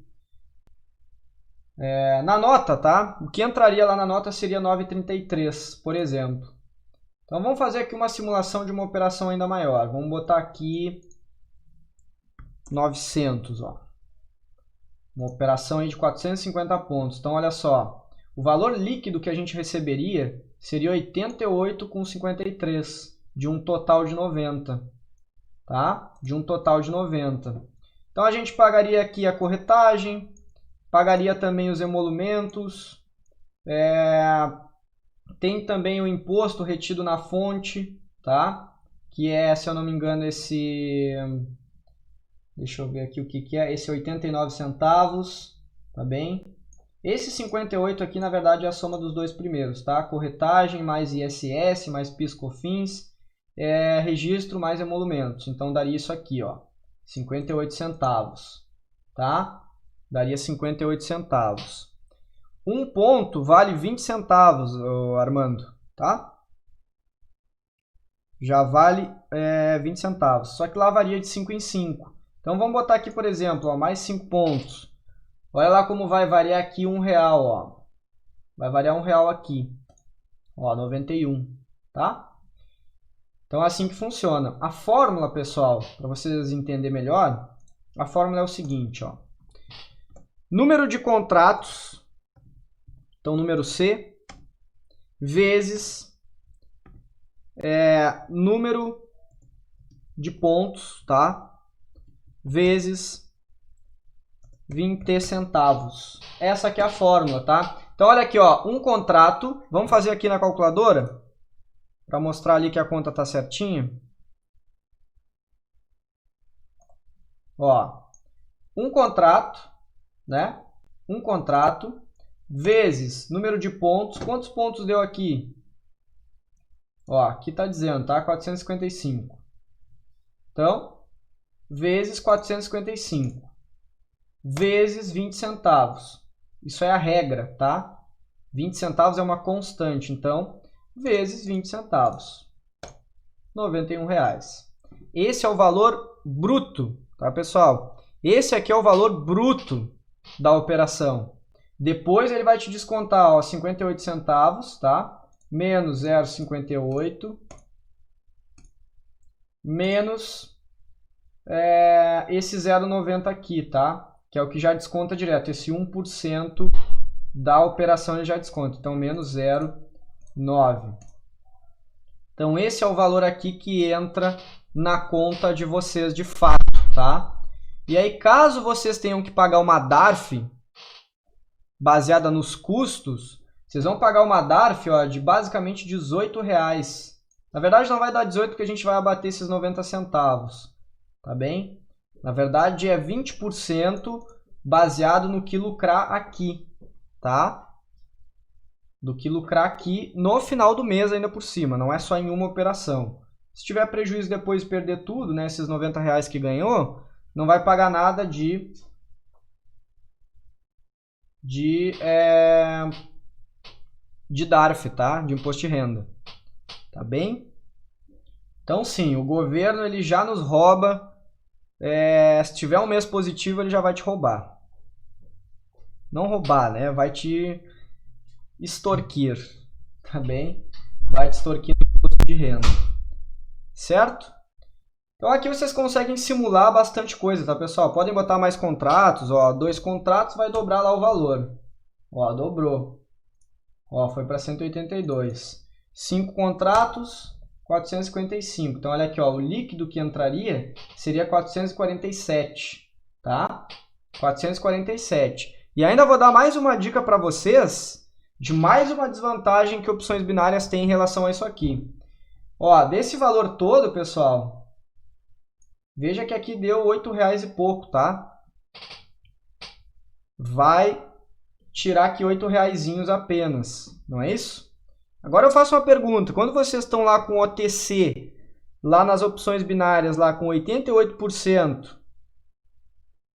Na nota, tá? O que entraria lá na nota seria 9,33, por exemplo. Então vamos fazer aqui uma simulação de uma operação ainda maior. Vamos botar aqui 900, ó. Uma operação aí de 450 pontos. Então olha só, o valor líquido que a gente receberia seria 88,53 de um total de 90, tá? De um total de 90. Então a gente pagaria aqui a corretagem, pagaria também os emolumentos, tem também o imposto retido na fonte, tá? Que é, se eu não me engano, esse... Deixa eu ver aqui o que é. Esse 89 centavos, tá bem? Esse 58 aqui, na verdade, é a soma dos dois primeiros, tá? Corretagem mais ISS, mais PIS/COFINS, registro mais emolumentos. Então, daria isso aqui, ó. 58 centavos, tá? Daria 58 centavos. Um ponto vale 20 centavos, Armando, tá? Já vale 20 centavos. Só que lá varia de 5 em 5. Então vamos botar aqui, por exemplo, ó, mais 5 pontos. Olha lá como vai variar aqui R$1, ó. Vai variar R$1 aqui. Ó, 91, tá? Então é assim que funciona. A fórmula, pessoal, para vocês entenderem melhor, a fórmula é o seguinte, ó. Número de contratos, então número C, vezes número de pontos, tá? Vezes 20 centavos. Essa aqui é a fórmula, tá? Então olha aqui, ó, um contrato, vamos fazer aqui na calculadora para mostrar ali que a conta tá certinha. Ó, um contrato, né? Um contrato vezes número de pontos. Quantos pontos deu aqui? Ó, aqui tá dizendo, tá? 455. Então, vezes 455. Vezes 20 centavos. Isso é a regra, tá? 20 centavos é uma constante, então, vezes 20 centavos. R$91. Esse é o valor bruto, tá, pessoal? Esse aqui é o valor bruto da operação. Depois ele vai te descontar, ó, 58 centavos, tá? Menos 0,58 menos esse 0,90 aqui, tá? Que é o que já desconta direto. Esse 1% da operação ele já desconta. Então, menos 0,9. Então, esse é o valor aqui que entra na conta de vocês de fato, tá? E aí, caso vocês tenham que pagar uma DARF baseada nos custos, vocês vão pagar uma DARF, ó, de basicamente R$18. Na verdade, não vai dar 18 porque a gente vai abater esses 90 centavos, tá bem? Na verdade, é 20% baseado no que lucrar aqui, tá? Do que lucrar aqui no final do mês ainda por cima, não é só em uma operação. Se tiver prejuízo depois de perder tudo, né, esses R$90 que ganhou, não vai pagar nada de DARF, tá? De imposto de renda. Tá bem? Então, sim, o governo ele já nos rouba. Se tiver um mês positivo, ele já vai te roubar. não roubar, né? Vai te extorquir, tá bem? Vai te extorquir no imposto de renda, certo? Então aqui vocês conseguem simular bastante coisa, tá, pessoal? Podem botar mais contratos, ó, 2 contratos vai dobrar lá o valor. Ó, dobrou. Ó, foi para 182. 5 contratos, 455. Então olha aqui, ó, o líquido que entraria seria 447, tá? 447. E ainda vou dar mais uma dica para vocês de mais uma desvantagem que opções binárias têm em relação a isso aqui. Ó, desse valor todo, pessoal, veja que aqui deu R$8 e pouco, tá? Vai tirar aqui R$8 apenas, não é isso? Agora eu faço uma pergunta. Quando vocês estão lá com OTC, lá nas opções binárias, lá com 88%,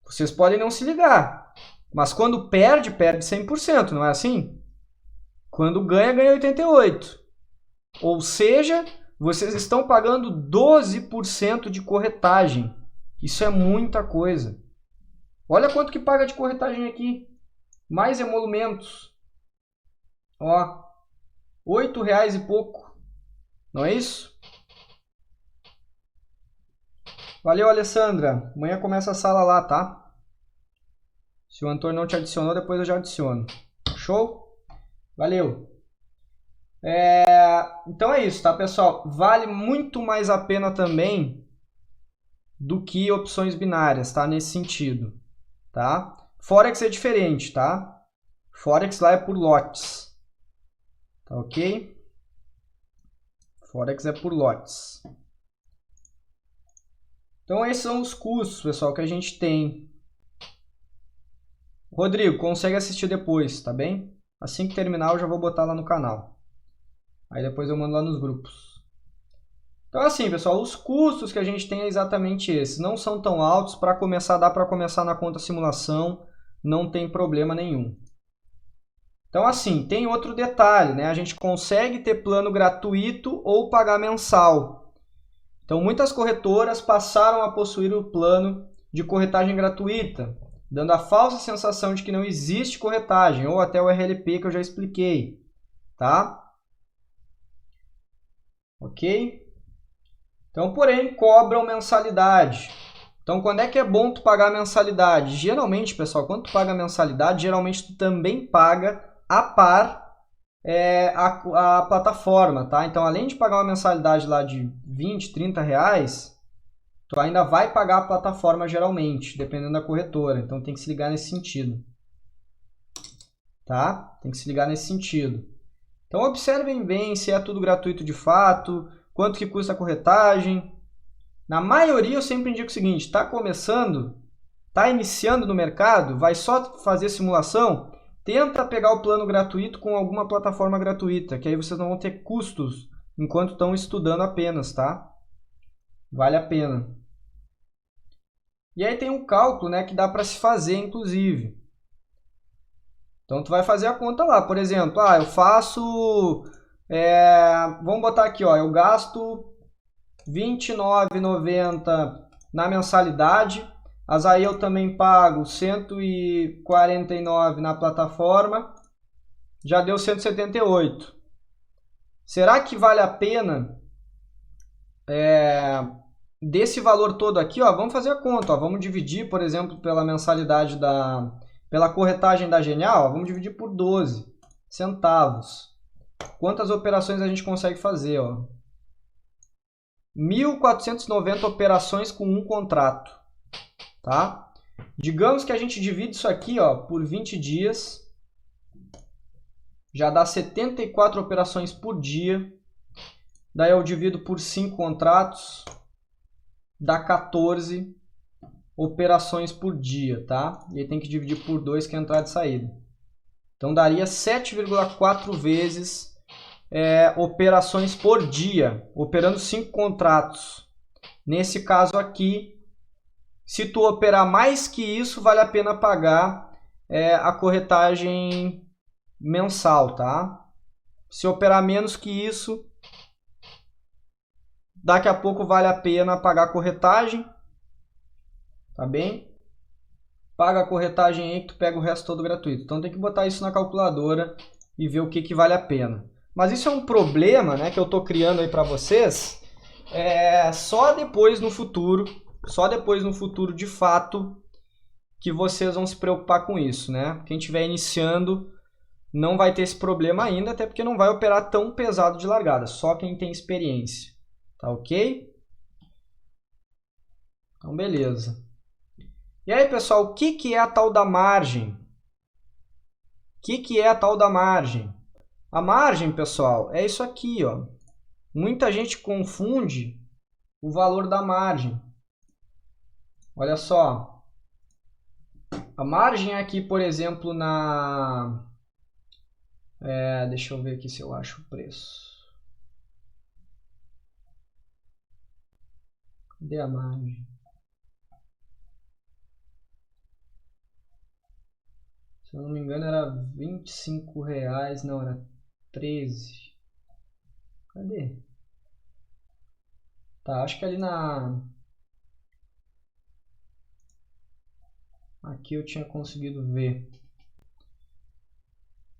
vocês podem não se ligar. Mas quando perde, perde 100%, não é assim? Quando ganha, ganha 88%. Ou seja, vocês estão pagando 12% de corretagem. Isso é muita coisa. Olha quanto que paga de corretagem aqui. Mais emolumentos. Ó, R$8 e pouco. Não é isso? Valeu, Alessandra. Amanhã começa a sala lá, tá? Se o Antônio não te adicionou, depois eu já adiciono. Show? Valeu. Então é isso, tá, pessoal? Vale muito mais a pena também do que opções binárias, tá? Nesse sentido, tá? Forex é diferente, tá? Forex lá é por lotes, tá ok? Forex é por lotes. Então esses são os custos, pessoal, que a gente tem. Rodrigo, consegue assistir depois, tá bem? Assim que terminar eu já vou botar lá no canal. Aí depois eu mando lá nos grupos. Então assim, pessoal, os custos que a gente tem é exatamente esses. Não são tão altos, para começar, dá para começar na conta simulação, não tem problema nenhum. Então assim, tem outro detalhe, né? A gente consegue ter plano gratuito ou pagar mensal. Então muitas corretoras passaram a possuir o plano de corretagem gratuita, dando a falsa sensação de que não existe corretagem, ou até o RLP que eu já expliquei, tá? Ok? Então, porém, cobram mensalidade. Então, quando é que é bom tu pagar mensalidade? Geralmente, pessoal, quando tu paga mensalidade, geralmente tu também paga a par a plataforma, tá? Então, além de pagar uma mensalidade lá de 20, 30 reais, tu ainda vai pagar a plataforma geralmente, dependendo da corretora. Então, tem que se ligar nesse sentido. Tá? Tem que se ligar nesse sentido. Então, observem bem se é tudo gratuito de fato, quanto que custa a corretagem. Na maioria, eu sempre indico o seguinte, está começando, está iniciando no mercado, vai só fazer simulação, tenta pegar o plano gratuito com alguma plataforma gratuita, que aí vocês não vão ter custos enquanto estão estudando apenas, tá? Vale a pena. E aí tem um cálculo, né, que dá para se fazer, inclusive. Então, tu vai fazer a conta lá. Por exemplo, eu faço... vamos botar aqui, ó, eu gasto R$29,90 na mensalidade. Mas aí eu também pago R$149 na plataforma. Já deu 178. Será que vale a pena desse valor todo aqui? Ó, vamos fazer a conta. Ó, vamos dividir, por exemplo, pela mensalidade pela corretagem da Genial. Ó, vamos dividir por 12 centavos. Quantas operações a gente consegue fazer? Ó? 1.490 operações com um contrato. Tá? Digamos que a gente divide isso aqui, ó, por 20 dias. Já dá 74 operações por dia. Daí eu divido por 5 contratos. Dá 14 operações por dia, tá? E aí tem que dividir por 2, que é entrada e saída. Então daria 7,4 vezes operações por dia, operando 5 contratos. Nesse caso aqui, se tu operar mais que isso, vale a pena pagar a corretagem mensal, tá? Se operar menos que isso, daqui a pouco vale a pena pagar a corretagem, tá bem? paga a corretagem aí que tu pega o resto todo gratuito. Então tem que botar isso na calculadora e ver o que vale a pena. Mas isso é um problema, né, que eu estou criando aí para vocês, só depois no futuro de fato que vocês vão se preocupar com isso, né? Quem estiver iniciando não vai ter esse problema ainda, até porque não vai operar tão pesado de largada, só quem tem experiência, tá ok? Então beleza. E aí pessoal, o que é a tal da margem? O que é a tal da margem? A margem, pessoal, é isso aqui, ó. Muita gente confunde o valor da margem. Olha só. A margem aqui, por exemplo, deixa eu ver aqui se eu acho o preço. Cadê a margem? Se eu não me engano era R$25, não, era 13. Cadê? Tá, acho que ali aqui eu tinha conseguido ver.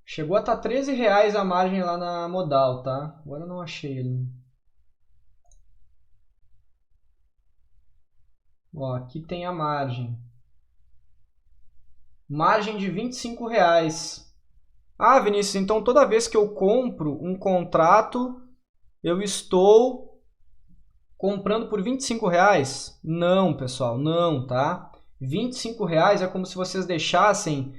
Chegou a estar R$13 a margem lá na modal, tá? Agora eu não achei ali. Ó, aqui tem a margem. Margem de R$25. Ah, Vinícius, então toda vez que eu compro um contrato, eu estou comprando por R$25? Não, pessoal, não, tá? R$25 é como se vocês deixassem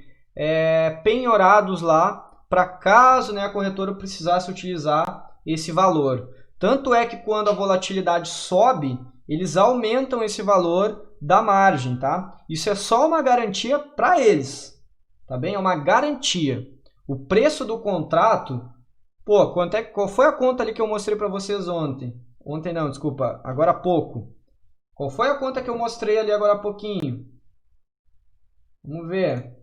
penhorados lá para caso, né, a corretora precisasse utilizar esse valor. Tanto é que quando a volatilidade sobe, eles aumentam esse valor da margem, tá? Isso é só uma garantia para eles, tá bem? É uma garantia. O preço do contrato, pô, qual foi a conta ali que eu mostrei para vocês ontem? Ontem não, desculpa, agora há pouco. Qual foi a conta que eu mostrei ali agora há pouquinho? Vamos ver.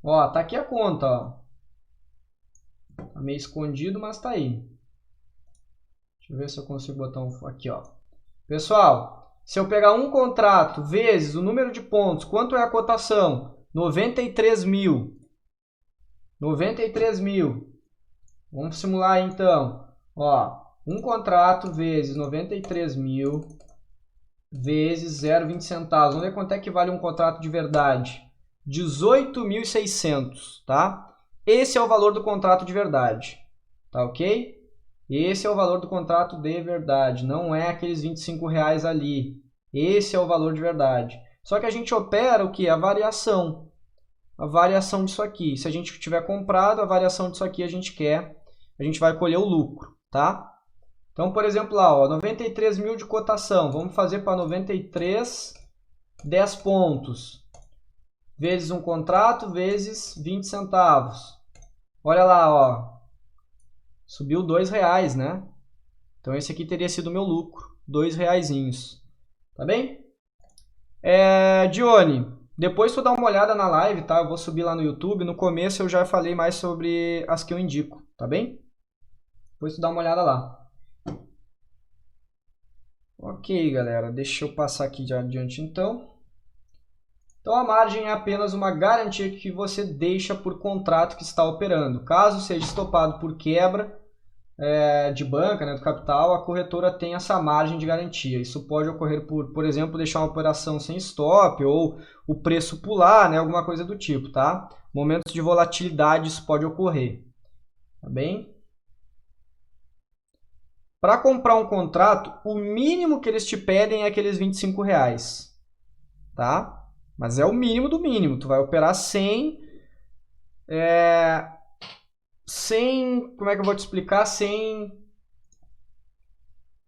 Ó, tá aqui a conta, ó. Tá meio escondido, mas tá aí. Deixa eu ver se eu consigo botar um aqui, ó. Pessoal, se eu pegar um contrato vezes o número de pontos, quanto é a cotação? 93 mil. 93 mil. Vamos simular aí, então. Ó, um contrato vezes 93 mil vezes 0,20 centavos. Vamos ver quanto é que vale um contrato de verdade. 18.600, tá? Esse é o valor do contrato de verdade, tá ok? Esse é o valor do contrato de verdade, não é aqueles R$25 ali. Esse é o valor de verdade. Só que a gente opera o que? A variação. A variação disso aqui. Se a gente tiver comprado, a variação disso aqui a gente vai colher o lucro, tá? Então, por exemplo, lá, ó, 93 mil de cotação. Vamos fazer para 93, 10 pontos. Vezes um contrato, vezes 20 centavos. Olha lá, ó. Subiu R$2, né? Então, esse aqui teria sido o meu lucro. R$2. Tá bem? Dione, depois tu dá uma olhada na live, tá? Eu vou subir lá no YouTube. No começo eu já falei mais sobre as que eu indico, tá bem? Depois tu dá uma olhada lá. Ok, galera. Deixa eu passar aqui de adiante, então. Então, a margem é apenas uma garantia que você deixa por contrato que está operando. Caso seja estopado por quebra de banca, né, do capital, a corretora tem essa margem de garantia. Isso pode ocorrer por exemplo, deixar uma operação sem stop ou o preço pular, né, alguma coisa do tipo, tá? Momentos de volatilidade isso pode ocorrer, tá bem? Para comprar um contrato, o mínimo que eles te pedem é aqueles R$25, tá? Mas é o mínimo do mínimo. Tu vai operar sem, como é que eu vou te explicar?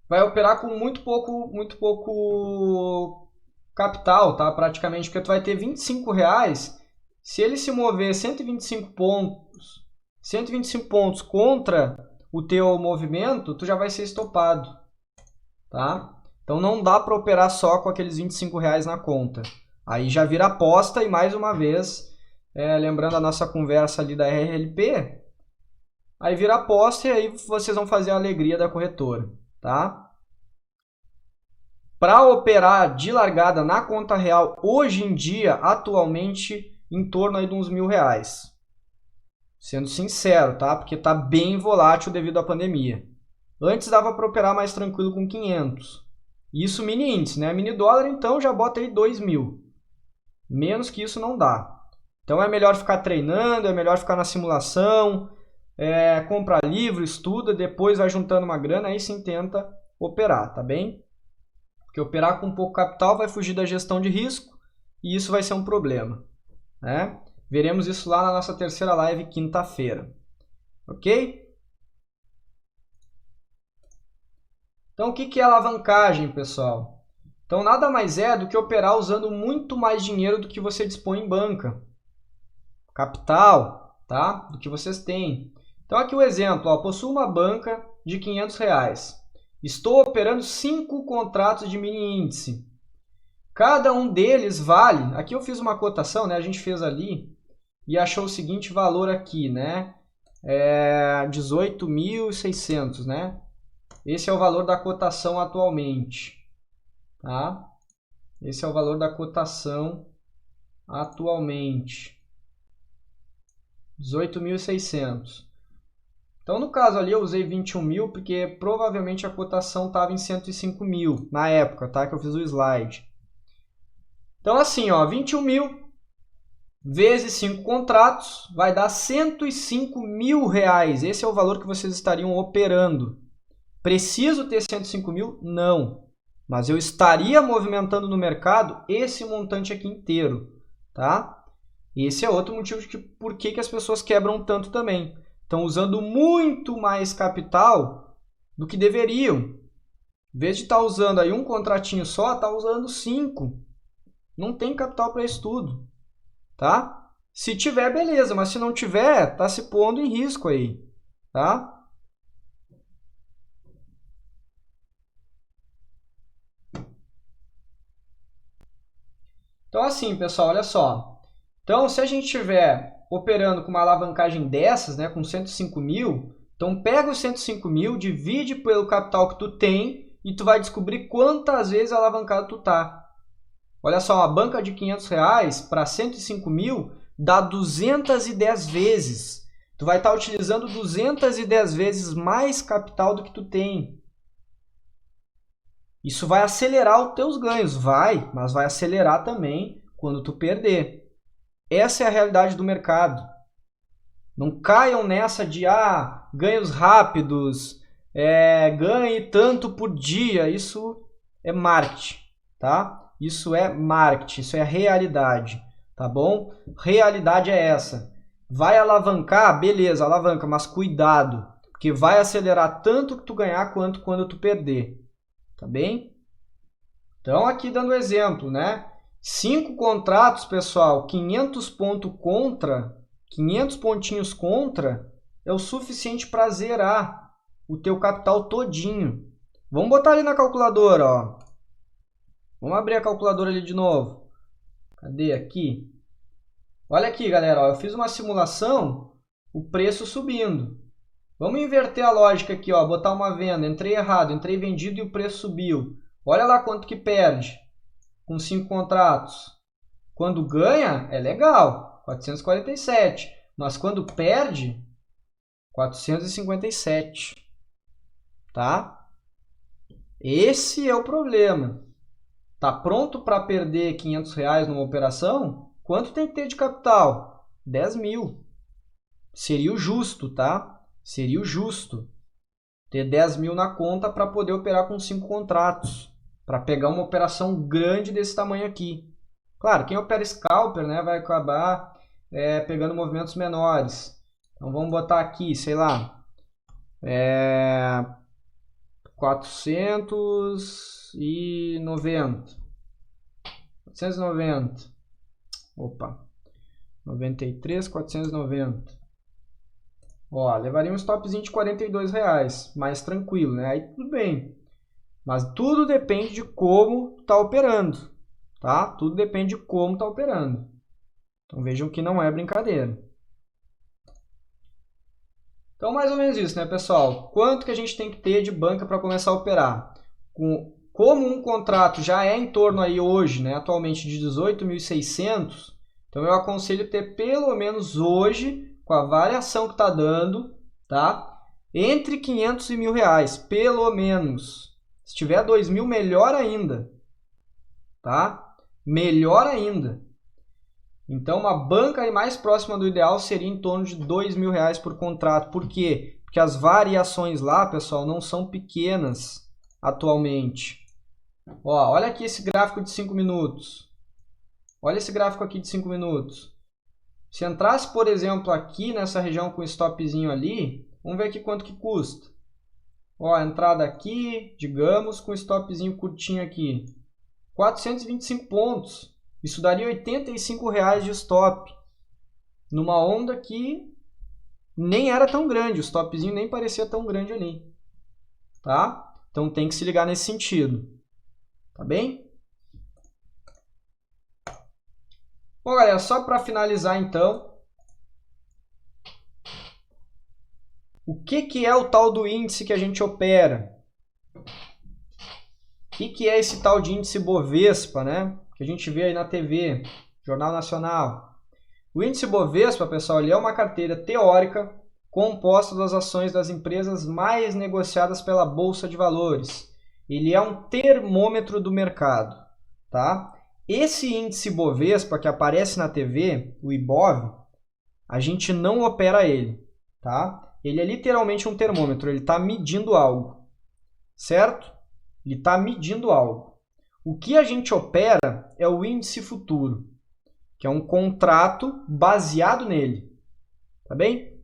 Vai operar com muito pouco capital, tá? Praticamente, porque tu vai ter R$25. Se ele se mover 125 pontos contra o teu movimento, tu já vai ser estopado, tá? Então não dá para operar só com aqueles R$25 na conta. Aí já vira aposta e mais uma vez, lembrando a nossa conversa ali da RLP, aí vira aposta e aí vocês vão fazer a alegria da corretora, tá? para operar de largada na conta real, hoje em dia, atualmente, em torno aí de uns R$1.000. Sendo sincero, tá? Porque tá bem volátil devido à pandemia. Antes dava para operar mais tranquilo com 500. Isso mini índice, né? Mini dólar, então, já bota aí 2.000. Menos que isso não dá. Então é melhor ficar treinando, é melhor ficar na simulação, compra livro, estuda, depois vai juntando uma grana, aí sim tenta operar, tá bem? Porque operar com pouco capital vai fugir da gestão de risco e isso vai ser um problema, né? Veremos isso lá na nossa terceira live, quinta-feira. Ok? Então, o que é alavancagem, pessoal? Então, nada mais é do que operar usando muito mais dinheiro do que você dispõe em banca. Capital, tá? Do que vocês têm. Então, aqui o exemplo. Ó, possuo uma banca de R$500. Estou operando 5 contratos de mini índice. Cada um deles vale... Aqui eu fiz uma cotação, né? A gente fez ali e achou o seguinte valor aqui, né? 18.600, né? Esse é o valor da cotação atualmente, tá? Esse é o valor da cotação atualmente. 18.600. Então, no caso ali, eu usei 21.000 porque provavelmente a cotação estava em 105.000 na época, tá? Que eu fiz o slide. Então, assim, ó, 21.000 vezes 5 contratos vai dar R$105.000. Esse é o valor que vocês estariam operando. Preciso ter 105.000? Não. Mas eu estaria movimentando no mercado esse montante aqui inteiro, tá? Esse é outro motivo de por que as pessoas quebram tanto também. Estão usando muito mais capital do que deveriam. Em vez de estar usando aí um contratinho só, está usando 5. Não tem capital para isso tudo, tá? Se tiver, beleza, mas se não tiver, está se pondo em risco aí, tá? Então, assim, pessoal, olha só. Então, se a gente estiver operando com uma alavancagem dessas, né, com 105.000, então pega os 105.000, divide pelo capital que tu tem e tu vai descobrir quantas vezes alavancado tu tá. Olha só, uma banca de R$500 para 105.000 dá 210 vezes. Tu vai estar utilizando 210 vezes mais capital do que tu tem. Isso vai acelerar os teus ganhos, vai, mas vai acelerar também quando tu perder. Essa é a realidade do mercado. Não caiam nessa de ganhos rápidos, ganhe tanto por dia. Isso é marketing, tá? Isso é marketing, isso é realidade, tá bom? Realidade é essa. Vai alavancar? Beleza, alavanca, mas cuidado, porque vai acelerar tanto que tu ganhar quanto quando tu perder. Tá bem? Então, aqui dando exemplo, né? 5 contratos, pessoal, 500 pontos contra, 500 pontinhos contra, é o suficiente para zerar o teu capital todinho. Vamos botar ali na calculadora, ó. Vamos abrir a calculadora ali de novo. Cadê aqui? Olha aqui, galera, ó, eu fiz uma simulação, o preço subindo. Vamos inverter a lógica aqui, ó, botar uma venda, entrei errado, entrei vendido e o preço subiu. Olha lá quanto que perde com 5 contratos. Quando ganha, é legal, 447. Mas quando perde, 457. Tá? Esse é o problema. Tá pronto para perder R$500 numa operação? Quanto tem que ter de capital? 10.000. Seria o justo, tá? Seria o justo ter 10.000 na conta para poder operar com 5 contratos. Para pegar uma operação grande desse tamanho aqui. Claro, quem opera scalper, né, vai acabar pegando movimentos menores. Então vamos botar aqui, sei lá, 490. 490. Opa. 93, 490. Ó, levaria um stopzinho de R$42, mais tranquilo, né? Aí tudo bem. Mas tudo depende de como está operando, tá? Tudo depende de como está operando. Então vejam que não é brincadeira. Então mais ou menos isso, né, pessoal? Quanto que a gente tem que ter de banca para começar a operar? Com como um contrato já é em torno aí hoje, né, atualmente de 18.600, então eu aconselho ter pelo menos hoje, com a variação que está dando, tá? Entre 500 e R$ 1.000, pelo menos. Se tiver 2.000, melhor ainda, tá? Melhor ainda. Então, uma banca aí mais próxima do ideal seria em torno de R$ 2.000 por contrato. Por quê? Porque as variações lá, pessoal, não são pequenas atualmente. Ó, olha aqui esse gráfico de 5 minutos. Olha esse gráfico aqui de 5 minutos. Se entrasse, por exemplo, aqui nessa região com stopzinho ali, vamos ver aqui quanto que custa. Ó, a entrada aqui, digamos, com stopzinho curtinho aqui. 425 pontos. Isso daria R$ 85 de stop. Numa onda que nem era tão grande, o stopzinho nem parecia tão grande ali. Tá? Então tem que se ligar nesse sentido. Tá bem? Bom, galera, só para finalizar então, o que é o tal do índice que a gente opera? O que é esse tal de índice Bovespa, né? Que a gente vê aí na TV, Jornal Nacional. O índice Bovespa, pessoal, ele é uma carteira teórica composta das ações das empresas mais negociadas pela Bolsa de Valores. Ele é um termômetro do mercado, tá? Esse índice Bovespa que aparece na TV, o IBOV, a gente não opera ele, tá? Ele é literalmente um termômetro, ele está medindo algo, certo? Ele está medindo algo. O que a gente opera é o índice futuro, que é um contrato baseado nele, tá bem?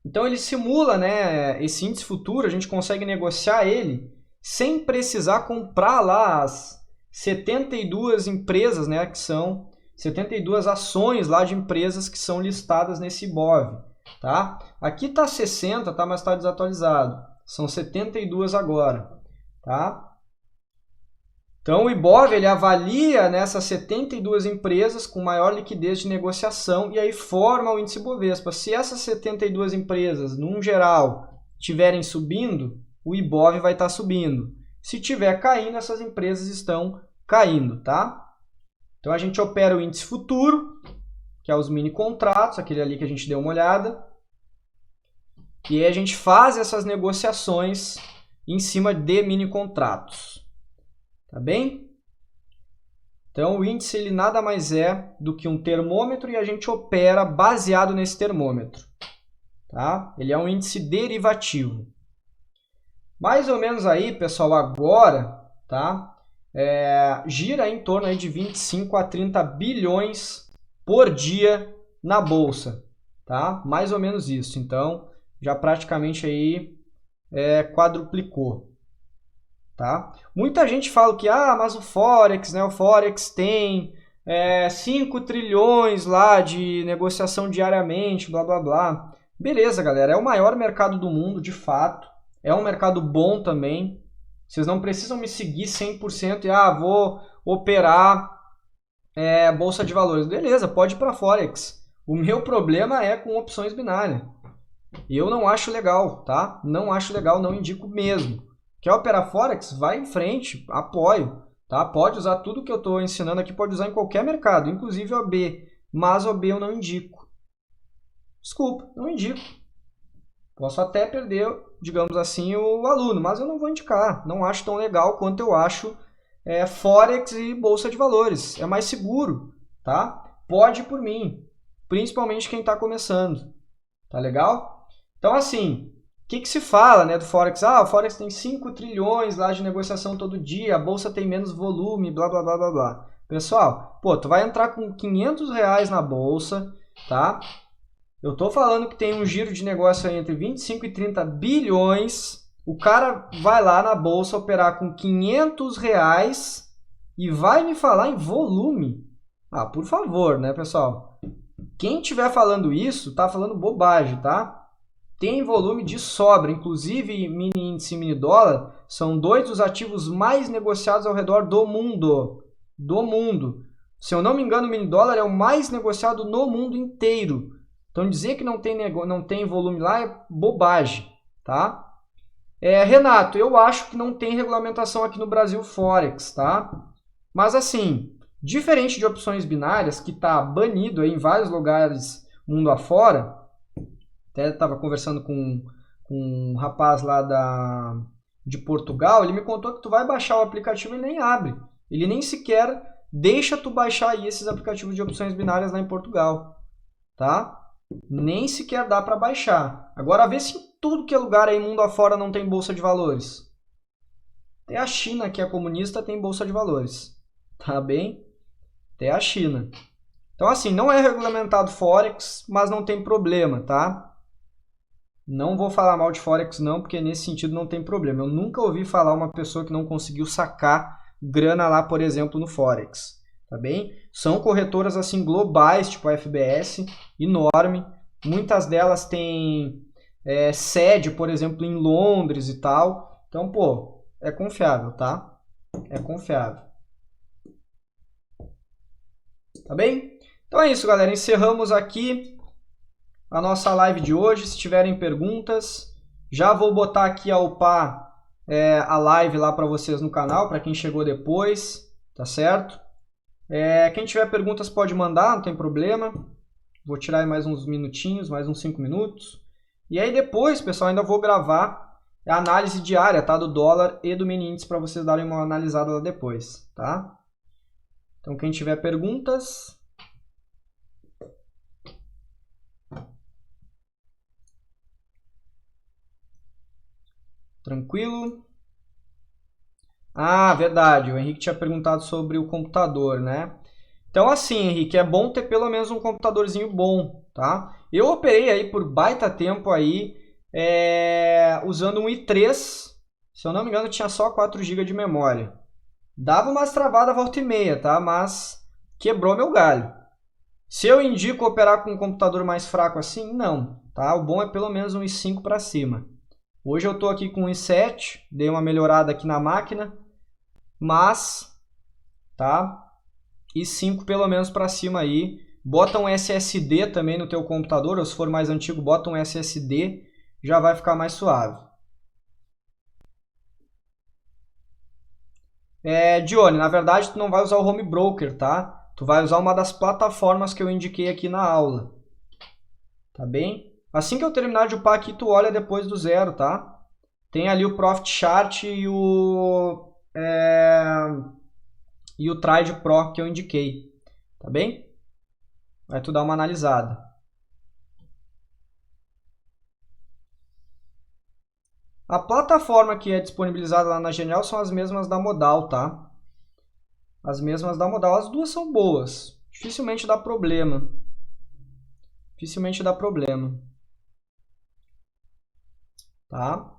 Então ele simula, né, esse índice futuro, a gente consegue negociar ele sem precisar comprar lá as 72 empresas, né, que são 72 ações lá de empresas que são listadas nesse IBOV, tá? Aqui está 60, tá, mas está desatualizado. São 72 agora, tá? Então o IBOV ele avalia nessas 72 empresas com maior liquidez de negociação e aí forma o índice Bovespa. Se essas 72 empresas, num geral, estiverem subindo, o IBOV vai estar subindo. Se estiver caindo, essas empresas estão caindo, tá? Então a gente opera o índice futuro, que é os mini contratos, aquele ali que a gente deu uma olhada. E aí a gente faz essas negociações em cima de mini contratos. Tá bem? Então o índice ele nada mais é do que um termômetro e a gente opera baseado nesse termômetro. Tá? Ele é um índice derivativo. Mais ou menos aí, pessoal, agora, tá? Gira em torno aí de 25 a 30 bilhões por dia na bolsa, tá? Mais ou menos isso. Então, já praticamente aí quadruplicou, tá? Muita gente fala que, mas o Forex, né? O Forex tem 5 trilhões lá de negociação diariamente, blá, blá, blá. Beleza, galera, é o maior mercado do mundo, de fato. É um mercado bom também. Vocês não precisam me seguir 100% e vou operar bolsa de valores. Beleza, pode ir para Forex. O meu problema é com opções binárias. E eu não acho legal, tá? Não acho legal, não indico mesmo. Quer operar Forex? Vai em frente, apoio. Tá? Pode usar tudo que eu estou ensinando aqui, pode usar em qualquer mercado, inclusive OB. Mas OB eu não indico. Desculpa, não indico. Posso até perder, digamos assim, o aluno, mas eu não vou indicar. Não acho tão legal quanto eu acho Forex e Bolsa de Valores. É mais seguro, tá? Pode ir por mim, principalmente quem está começando. Tá legal? Então, assim, o que se fala, né, do Forex? O Forex tem 5 trilhões lá de negociação todo dia, a Bolsa tem menos volume, blá, blá, blá, blá, blá. Pessoal, tu vai entrar com R$500 na Bolsa, tá? Eu estou falando que tem um giro de negócio aí entre 25 e 30 bilhões. O cara vai lá na bolsa operar com R$500 e vai me falar em volume. Por favor, né, pessoal? Quem estiver falando isso, tá falando bobagem, tá? Tem volume de sobra. Inclusive, mini índice e mini dólar são 2 dos ativos mais negociados ao redor do mundo. Do mundo. Se eu não me engano, o mini dólar é o mais negociado no mundo inteiro. Então, dizer que não tem volume lá é bobagem, tá? Renato, eu acho que não tem regulamentação aqui no Brasil Forex, tá? Mas assim, diferente de opções binárias, que está banido aí em vários lugares mundo afora, até estava conversando com um rapaz lá de Portugal, ele me contou que tu vai baixar o aplicativo e nem abre. Ele nem sequer deixa tu baixar aí esses aplicativos de opções binárias lá em Portugal, tá? Nem sequer dá para baixar. Agora vê se em tudo que é lugar aí mundo afora não tem bolsa de valores. Até a China, que é comunista, tem bolsa de valores. Tá bem? Até a China. Então assim, não é regulamentado Forex, mas não tem problema, tá? Não vou falar mal de Forex não, porque nesse sentido não tem problema. Eu nunca ouvi falar uma pessoa que não conseguiu sacar grana lá, por exemplo, no Forex. Tá bem? São corretoras assim globais, tipo a FBS, enorme. Muitas delas têm sede, por exemplo, em Londres e tal. Então, pô, é confiável, tá? É confiável. Tá bem? Então é isso, galera. Encerramos aqui a nossa live de hoje. Se tiverem perguntas, já vou botar aqui a upar a live lá para vocês no canal, para quem chegou depois, tá certo? Quem tiver perguntas pode mandar, não tem problema. Vou tirar aí mais uns minutinhos, mais uns 5 minutos. E aí depois, pessoal, ainda vou gravar a análise diária, tá? Do dólar e do mini índice para vocês darem uma analisada lá depois, tá? Então quem tiver perguntas... Tranquilo? Ah, verdade. O Henrique tinha perguntado sobre o computador, né? Então, assim, Henrique, é bom ter pelo menos um computadorzinho bom, tá? Eu operei aí por baita tempo aí usando um i3. Se eu não me engano, tinha só 4 GB de memória. Dava umas travadas volta e meia, tá? Mas quebrou meu galho. Se eu indico operar com um computador mais fraco assim, não, tá? O bom é pelo menos um i5 para cima. Hoje eu estou aqui com um i7, dei uma melhorada aqui na máquina, mas, tá? i5 pelo menos para cima aí. Bota um SSD também no teu computador, ou se for mais antigo, bota um SSD, já vai ficar mais suave. Dione, na verdade tu não vai usar o Home Broker, tá? Tu vai usar uma das plataformas que eu indiquei aqui na aula. Tá bem? Assim que eu terminar de upar aqui, tu olha depois do zero, tá? Tem ali o Profit Chart e o Trade Pro que eu indiquei, tá bem? Vai tu dar uma analisada. A plataforma que é disponibilizada lá na Genial são as mesmas da Modal, tá? As mesmas da Modal, as duas são boas. Dificilmente dá problema. Dificilmente dá problema. Tá?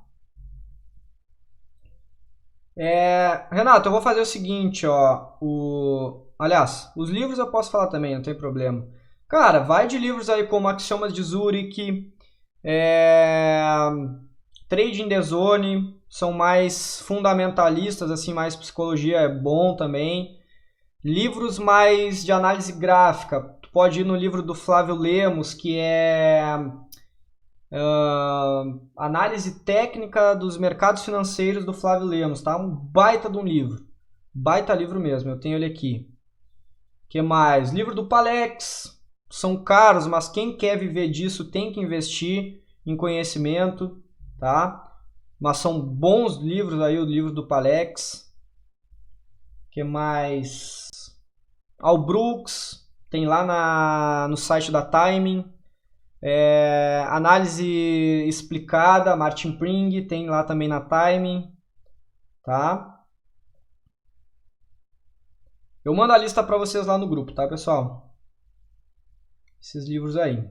Renato, eu vou fazer o seguinte, ó. Aliás, os livros eu posso falar também, não tem problema. Cara, vai de livros aí como Axiomas de Zurich, Trading the Zone, são mais fundamentalistas, assim, mais psicologia é bom também. Livros mais de análise gráfica, tu pode ir no livro do Flávio Lemos, que é Análise Técnica dos Mercados Financeiros do Flávio Lemos, tá? Um baita de um livro. Baita livro mesmo, eu tenho ele aqui. Que mais? Livro do Palex. São caros, mas quem quer viver disso tem que investir em conhecimento, tá? Mas são bons livros aí, o livro do Palex. Que mais? Al Brooks, tem lá no site da Timing. Análise explicada, Martin Pring, tem lá também na Timing, tá? Eu mando a lista para vocês lá no grupo, tá, pessoal? Esses livros aí.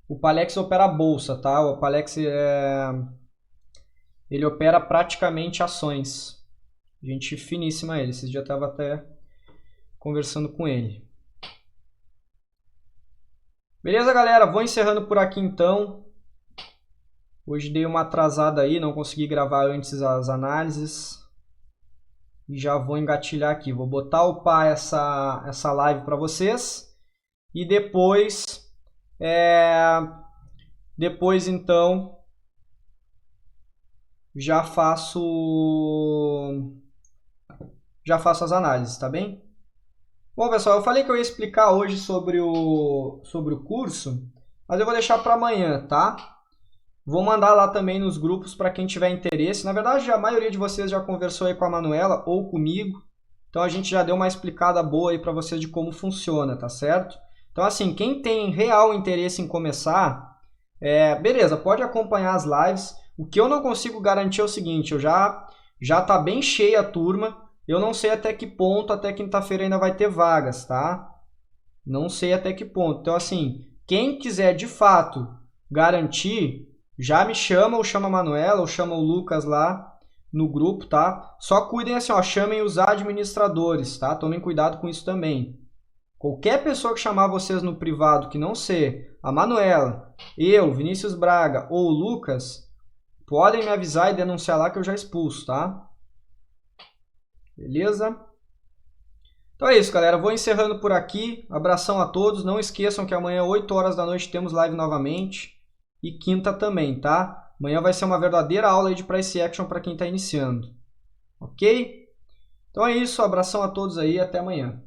O Palex opera a bolsa, tá? O Palex ele opera praticamente ações. Gente finíssima ele. Esses dias eu estava até conversando com ele. Beleza, galera? Vou encerrando por aqui então. Hoje dei uma atrasada aí, não consegui gravar antes as análises. E já vou engatilhar aqui. Vou botar upar essa live para vocês. E depois Depois, então, já faço as análises, tá bem? Bom, pessoal, eu falei que eu ia explicar hoje sobre o curso, mas eu vou deixar para amanhã, tá? Vou mandar lá também nos grupos para quem tiver interesse. Na verdade, a maioria de vocês já conversou aí com a Manuela ou comigo, então a gente já deu uma explicada boa aí para vocês de como funciona, tá certo? Então, assim, quem tem real interesse em começar, beleza, pode acompanhar as lives. O que eu não consigo garantir é o seguinte, já tá bem cheia a turma. Eu não sei até que ponto, até quinta-feira ainda vai ter vagas, tá? Não sei até que ponto. Então, assim, quem quiser de fato garantir, já me chama, ou chama a Manuela, ou chama o Lucas lá no grupo, tá? Só cuidem assim, ó, chamem os administradores, tá? Tomem cuidado com isso também. Qualquer pessoa que chamar vocês no privado que não ser a Manuela, eu, Vinícius Braga ou o Lucas, podem me avisar e denunciar lá que eu já expulso, tá? Beleza? Então é isso, galera. Vou encerrando por aqui. Abração a todos. Não esqueçam que amanhã, 8 horas da noite, temos live novamente. E quinta também, tá? Amanhã vai ser uma verdadeira aula de Price Action para quem está iniciando. Ok? Então é isso. Abração a todos aí. Até amanhã.